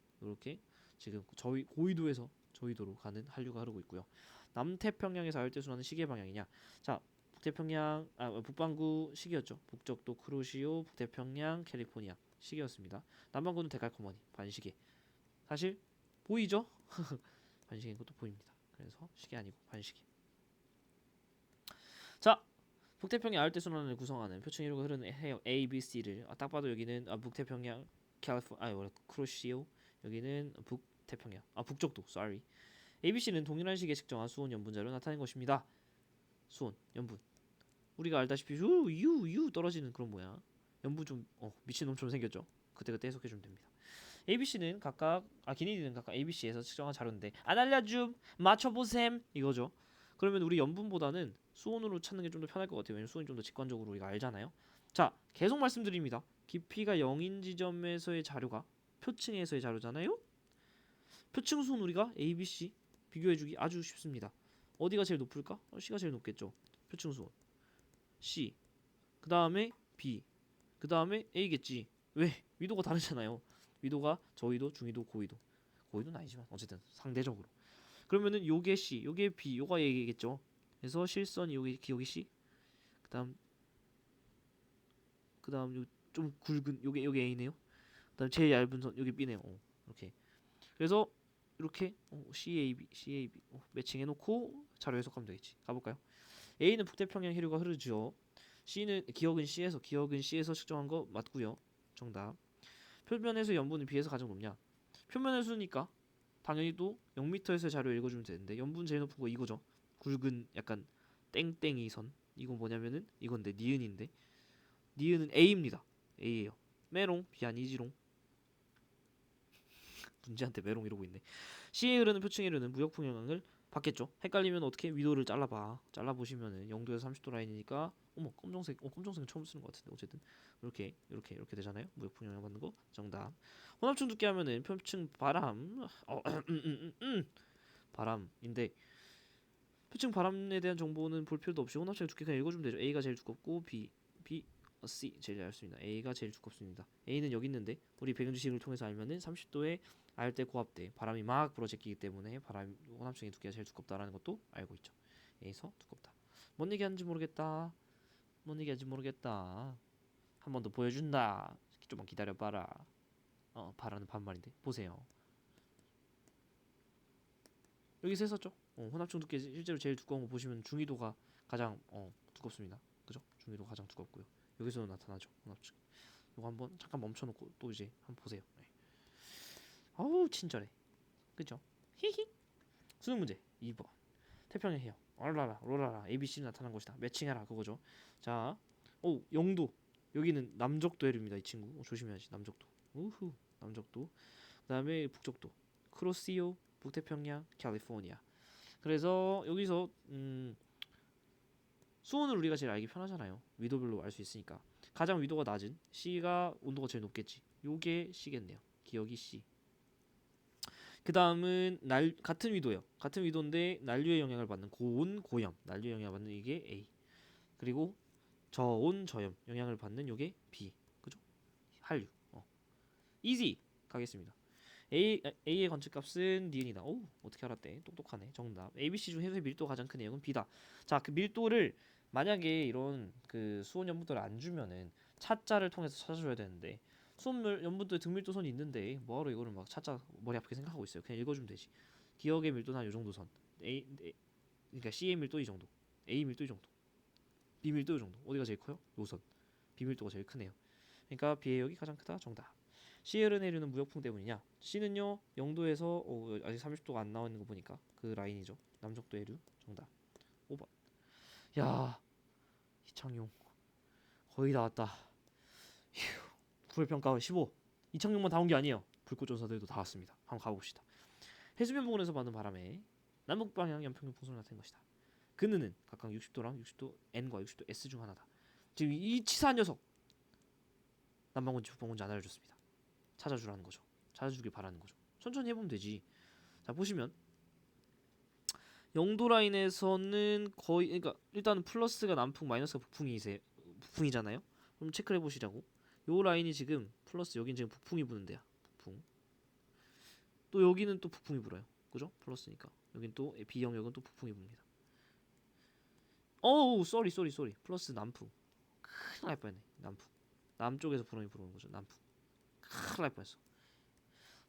[SPEAKER 1] 지금 저희 고위도에서 저위도로 가는 한류가 흐르고 있고요. 남태평양에서 아열대순환은 시계 방향이냐? 자, 북반구 시계였죠. 북쪽도 크루시오, 북태평양, 캘리포니아 시계였습니다. 남반구는 데칼코머니 반시계. 사실 보이죠? 반시계인 것도 보입니다. 그래서 시계 아니고 반시계. 자, 북태평양 아열대순환을 구성하는 표층 1호가 흐르는 해역 A, B, C를 딱 봐도 여기는 북태평양, 크루시오, 여기는 북태평양, 북쪽도, sorry. ABC는 동일한 시기에 측정한 수온 연분자로 나타낸 것입니다. 수온, 연분. 우리가 알다시피 유 떨어지는 그런 모양. 연분 좀 미친놈처럼 생겼죠. 그때 해석해주면 됩니다. ABC는 각각 기니디는 각각 ABC에서 측정한 자료인데 안 알려줌 맞춰보셈 이거죠. 그러면 우리 연분보다는 수온으로 찾는 게 좀 더 편할 것 같아요. 왜냐면 수온이 좀 더 직관적으로 우리가 알잖아요. 자, 계속 말씀드립니다. 깊이가 0인 지점에서의 자료가 표층에서의 자료잖아요. 표층 수온 우리가 A, B, C 비교해주기 아주 쉽습니다. 어디가 제일 높을까? C가 제일 높겠죠. 표층 수온 C, 그 다음에 B, 그 다음에 A겠지. 왜? 위도가 다르잖아요. 위도가 저위도, 중위도, 고위도. 고의도는 아니지만 어쨌든 상대적으로. 그러면은 요게 C, 요게 B, 요가 A겠죠. 그래서 실선이 여기 C. 그다음 좀 굵은 요게 A네요. 그다음 제일 얇은 선 여기 B네요. 이렇게. 그래서 이렇게 CAB 매칭해 놓고 자료 해석하면 되겠지. 가볼까요? A는 북태평양 해류가 흐르죠. 기억은 C에서 측정한 거 맞고요. 정답. 표면에서 염분은 B에서 가장 높냐? 표면에서니까 당연히 또 0m에서 자료 읽어주면 되는데 염분 제일 높은 거 이거죠. 굵은 약간 땡땡이 선. 이건 뭐냐면은 이건데 니은인데 니은은 A입니다. A예요. 메롱 B 아니지롱. 문제한테 메롱 이러고 있네. C에 흐르는 표층에 흐르는 무역풍 영향을 받겠죠. 헷갈리면 어떻게 위도를 잘라봐. 잘라보시면은 0도에서 30도 라인이니까 어머 검정색은 처음 쓰는 것 같은데 어쨌든 이렇게 되잖아요. 무역풍 영향 받는 거 정답. 혼합층 두께 하면은 표층 바람 바람인데 표층 바람에 대한 정보는 볼 필요도 없이 혼합층 두께 그냥 읽어주면 되죠. A가 제일 두껍고 B C 제일 얇습니다. A가 제일 두껍습니다. A는 여기 있는데 우리 배경 지식을 통해서 알면은 30도에 아열대 고압대 바람이 막 불어제끼기 때문에 바람 혼합층의 두께가 제일 두껍다라는 것도 알고 있죠. A에서 두껍다. 뭔 얘기하는지 모르겠다. 한 번 더 보여준다. 좀만 기다려봐라. 바라는 반말인데 보세요. 여기서 했었죠. 혼합층 두께 실제로 제일 두꺼운 거 보시면 중위도가 가장 두껍습니다. 그죠? 중위도가 가장 두껍고요. 여기서도 나타나죠. 혼합층. 이거 한번 잠깐 멈춰놓고 또 이제 한번 보세요. 네. 어우 친절해. 그죠? 히히. 수능 문제 2번. 태평양 해요. 얼라라 롤라라 ABC는 나타난 것이다. 매칭해라 그거죠. 자, 영도. 여기는 남적도 해류입니다. 이 친구. 조심해야지. 남적도. 우후. 남적도. 그다음에 북적도. 크로시오, 북태평양, 캘리포니아. 그래서 여기서 수온을 우리가 제일 알기 편하잖아요. 위도별로 알 수 있으니까. 가장 위도가 낮은 C가 온도가 제일 높겠지. 요게 C겠네요. 기억이 C. 그 다음은 같은 위도예요. 같은 위도인데 난류의 영향을 받는 고온, 고염. 난류의 영향을 받는 이게 A. 그리고 저온, 저염 영향을 받는 요게 B. 그죠? 한류. easy 가겠습니다. A의 건축값은 니은이다. 오, 어떻게 알았대? 똑똑하네. 정답. ABC 중 해수의 밀도가 가장 큰 내용은 B다. 자, 그 밀도를 만약에 이런 그 수온 연분도를 안 주면은 차자를 통해서 찾아줘야 되는데 수온 연분도에 등밀도선이 있는데 뭐하러 이거를 막 차자 머리 아프게 생각하고 있어요. 그냥 읽어주면 되지. 기억의 밀도는 한 요 정도 선. 그러니까 C의 밀도 이 정도. A 밀도 이 정도. B 밀도 이 정도. 어디가 제일 커요? 요선. B 밀도가 제일 크네요. 그러니까 B의 역이 가장 크다. 정답. C를 내리는 무역풍 때문이냐? C는요 0도에서 아직 30도가 안 나와 있는 거 보니까 그 라인이죠. 남적도 해류 정답. 5번. 야 이창용 거의 다 왔다. 휴. 구별평가 15. 이창용만 다 온 게 아니에요. 불꽃조사들도 다 왔습니다. 한번 가봅시다. 해수면 부근에서 받는 바람에 남북 방향 연평균 풍속이 나타낸 것이다. 그는 각각 60도랑 60도 N과 60도 S 중 하나다. 지금 이 치사한 녀석 남방군지 북방군지 안 알려줬습니다. 찾아주라는 거죠. 찾아주길 바라는 거죠. 천천히 해보면 되지. 자 보시면 0도 라인에서는 거의 그러니까 일단은 플러스가 남풍 마이너스가 북풍이잖아요. 그럼 체크를 해보시자고. 요 라인이 지금 플러스 여긴 지금 북풍이 부는 데야. 북풍. 또 여기는 또 북풍이 불어요. 그죠? 플러스니까. 여긴 또 B 영역은 또 북풍이 붑니다. 어우 쏘리 플러스 남풍. 큰일 날 뻔했네. 남풍. 남쪽에서 불어오는 거죠. 남풍. 큰일 날 뻔했어.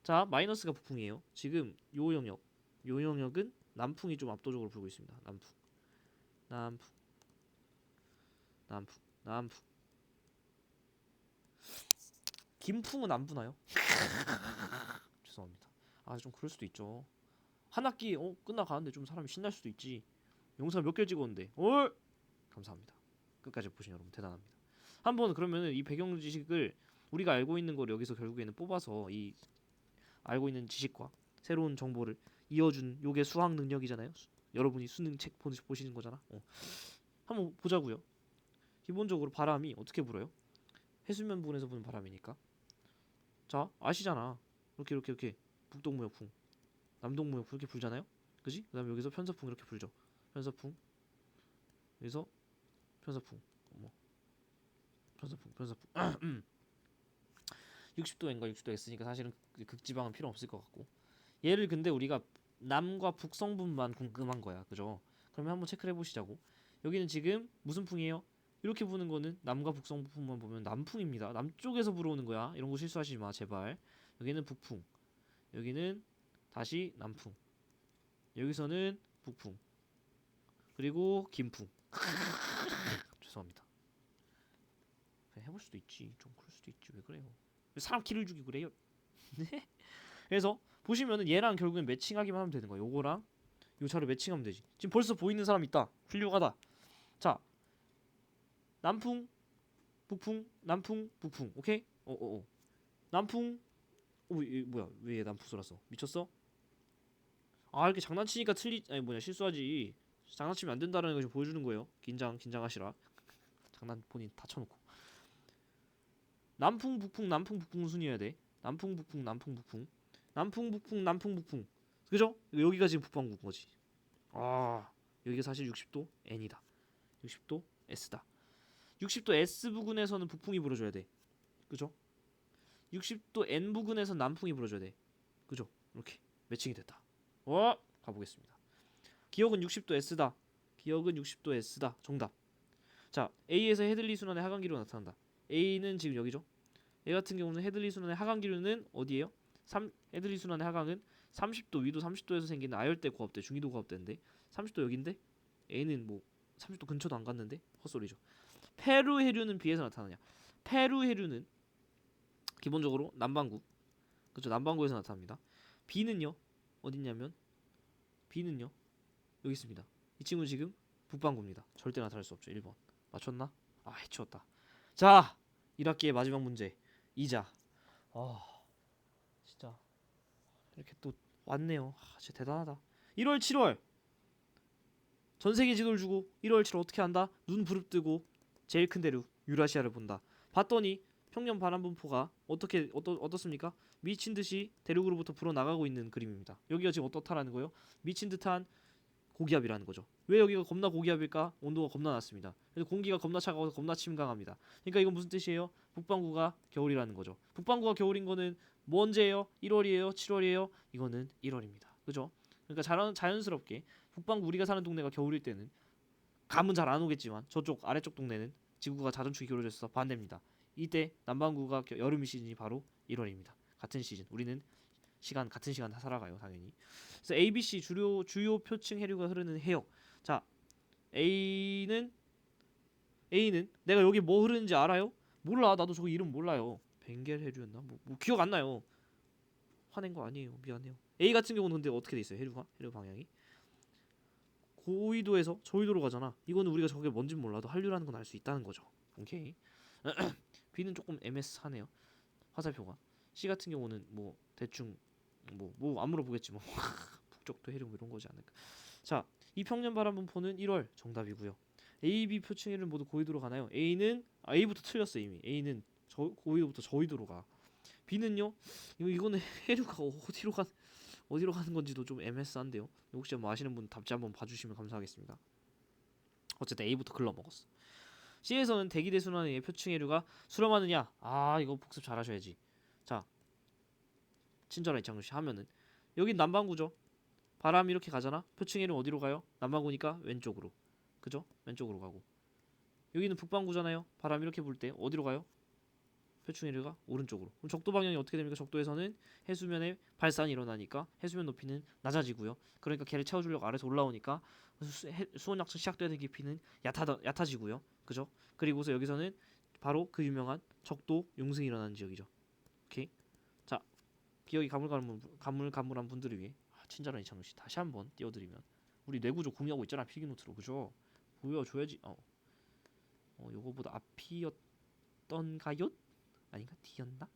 [SPEAKER 1] 자 마이너스가 북풍이에요. 지금 요 영역은 남풍이 좀 압도적으로 불고 있습니다. 남풍. 김풍은 안 부나요? 죄송합니다. 좀 그럴 수도 있죠. 한 학기 끝나가는데 좀 사람이 신날 수도 있지. 영상 몇 개 찍었는데 감사합니다. 끝까지 보신 여러분 대단합니다. 한번 그러면은 이 배경 지식을 우리가 알고 있는 걸 여기서 결국에는 뽑아서 이 알고 있는 지식과 새로운 정보를 이어준 요게 수학 능력이잖아요. 여러분이 수능 책 보시는 거잖아. 한번 보자고요. 기본적으로 바람이 어떻게 불어요? 해수면 부근에서 부는 바람이니까. 자 아시잖아. 이렇게 북동무역풍, 남동무역풍 이렇게 불잖아요. 그지? 그다음에 여기서 편서풍 이렇게 불죠. 편서풍. 여기서 편서풍. 편서풍. 60도 N과 60도 S니까 사실은 극지방은 필요 없을 것 같고 얘를 근데 우리가 남과 북성분만 궁금한 거야. 그죠? 그러면 한번 체크를 해보시자고. 여기는 지금 무슨 풍이에요? 이렇게 부는 거는 남과 북성분만 보면 남풍입니다. 남쪽에서 불어오는 거야. 이런 거 실수하시지 마 제발. 여기는 북풍. 여기는 다시 남풍. 여기서는 북풍. 그리고 김풍. 죄송합니다. 그냥 해볼 수도 있지. 좀 그럴 수도 있지. 왜 그래요? 왜 사람 키를 죽이고 그래요? 네? 그래서 보시면은 얘랑 결국엔 매칭하기만 하면 되는 거야. 요거랑 요 차를 매칭하면 되지. 지금 벌써 보이는 사람 있다. 훌륭하다. 자, 남풍, 북풍, 남풍, 북풍. 오케이? 남풍. 뭐야? 왜 남풍 쏘랐어? 미쳤어? 아, 이렇게 장난치니까 아니 뭐냐 실수하지. 장난치면 안 된다는 걸 좀 보여주는 거예요. 긴장하시라. 장난 본인 다 쳐놓고. 남풍, 북풍, 남풍, 북풍 순이어야 돼. 남풍, 북풍, 남풍, 북풍. 남풍, 북풍, 남풍, 북풍. 그죠? 여기가 지금 북방구인 거지. 아, 여기가 사실 60도 N이다. 60도 S다. 60도 S 부근에서는 북풍이 불어줘야 돼. 그죠? 60도 N 부근에서 남풍이 불어줘야 돼. 그죠? 이렇게 매칭이 됐다. 가보겠습니다. 기억은 60도 S다. 기억은 60도 S다. 정답. 자, A에서 헤들리 순환의 하강기로 나타난다. A는 지금 여기죠. 얘 같은 경우는 헤들리 순환의 하강기류는 어디예요? 헤들리 순환의 하강은 30도 위도 30도에서 생기는 아열대 고압대 중위도 고압대인데 30도 여긴데 A는 뭐 30도 근처도 안 갔는데 헛소리죠. 페루 해류는 B에서 나타나냐? 페루 해류는 기본적으로 남반구, 그렇죠? 남반구에서 나타납니다. B는요 어딨냐면 B는요 여기 있습니다. 이 친구는 지금 북반구입니다. 절대 나타날 수 없죠. 1번 맞췄나? 아 해치웠다. 자 1학기의 마지막 문제 이자. 진짜 이렇게 또 왔네요. 진짜 대단하다. 1월 7월 전세계 지도를 주고 1월 7월 어떻게 한다? 눈 부릅뜨고 제일 큰 대륙 유라시아를 본다. 봤더니 평년 바람 분포가 어떻습니까? 미친 듯이 대륙으로부터 불어 나가고 있는 그림입니다. 여기가 지금 어떻다라는 거예요? 미친 듯한 고기압이라는 거죠. 왜 여기가 겁나 고기압일까? 온도가 겁나 낮습니다. 그래서 공기가 겁나 차가워서 겁나 침강합니다. 그러니까 이건 무슨 뜻이에요? 북반구가 겨울이라는 거죠. 북반구가 겨울인 거는 뭐 언제예요? 1월이에요? 7월이에요? 이거는 1월입니다. 그죠? 그러니까 자연스럽게 북반구 우리가 사는 동네가 겨울일 때는 감은 잘 안 오겠지만 저쪽 아래쪽 동네는 지구가 자전축이 기울어져 있어서 반대입니다. 이때 남반구가 여름 시즌이 바로 1월입니다. 같은 시즌. 우리는 같은 시간 다 살아가요, 당연히. 그래서 ABC 주요 표층 해류가 흐르는 해역. 자, A는 내가 여기 뭐 흐르는지 알아요? 몰라. 나도 저거 이름 몰라요. 벵겔 해류였나? 뭐 기억 안 나요. 화낸 거 아니에요. 미안해요. A 같은 경우는 근데 어떻게 돼 있어요? 해류 방향이 고위도에서 저위도로 가잖아. 이거는 우리가 저게 뭔진 몰라도 한류라는 건 알 수 있다는 거죠. 오케이. B는 조금 MS하네요. 화살표가. C 같은 경우는 뭐 대충 뭐 안 물어보겠지 뭐. 북쪽도 해류 뭐 이런 거지 않을까. 자, 이 평년 바람 분포는 1월 정답이고요. A, B 표층 해류는 모두 고위도로 가나요? A부터 틀렸어 이미. A는 고위도부터 저위도로 가. B는요? 이거는 해류가 어디로 가는 건지도 좀 애매한데요. 혹시 뭐 아시는 분 답지 한번 봐주시면 감사하겠습니다. 어쨌든 A부터 글러 먹었어. C에서는 대기대 순환의 표층 해류가 수렴하느냐? 아 이거 복습 잘하셔야지. 자, 친절한 이창훈 씨 하면은 여긴 남반구죠. 바람이 이렇게 가잖아. 표층 해류 어디로 가요? 남반구니까 왼쪽으로. 그죠? 왼쪽으로 가고. 여기는 북반구잖아요. 바람이 이렇게 불 때 어디로 가요? 표층 해류가 오른쪽으로. 그럼 적도 방향이 어떻게 됩니까? 적도에서는 해수면에 발산이 일어나니까 해수면 높이는 낮아지고요. 그러니까 걔를 채워주려고 아래서 올라오니까 수온 약층 시작되는 깊이는 얕아지고요. 그죠? 그리고서 여기서는 바로 그 유명한 적도 용승이 일어나는 지역이죠. 오케이. 자, 기억이 가물가물한 분들을 위해 친절한 이창훈 씨 다시 한번 띄워드리면 우리 뇌구조 공유하고 있잖아 필기노트로. 그죠? 보여줘야지. 요거보다 앞이었던가요? 아닌가? D였나?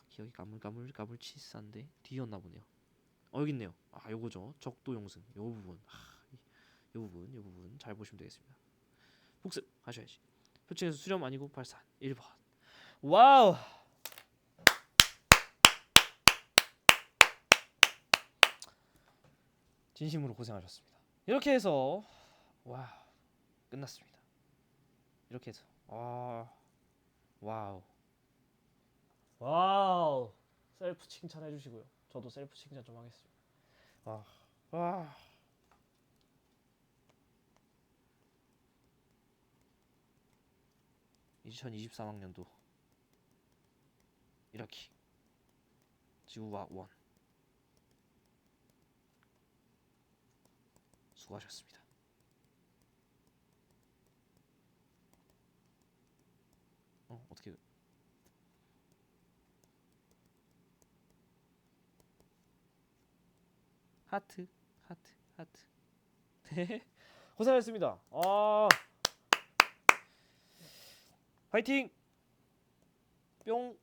[SPEAKER 1] 기억이 가물치스한데 D였나 보네요. 여기 있네요. 요거죠. 적도 용승. 요 부분. 요 부분 잘 보시면 되겠습니다. 복습 하셔야지. 표층에서 수렴 아니고 발산. 1번. 와우. 진심으로 고생하셨습니다. 이렇게 해서 끝났습니다. 이렇게 해서 와우 셀프 칭찬해 주시고요. 저도 셀프 칭찬 좀 하겠습니다. 와. 2023학년도 1학기 지구과학 1 수고하셨습니다. 어떻게 하트 네 고생하셨습니다. 화이팅 뿅.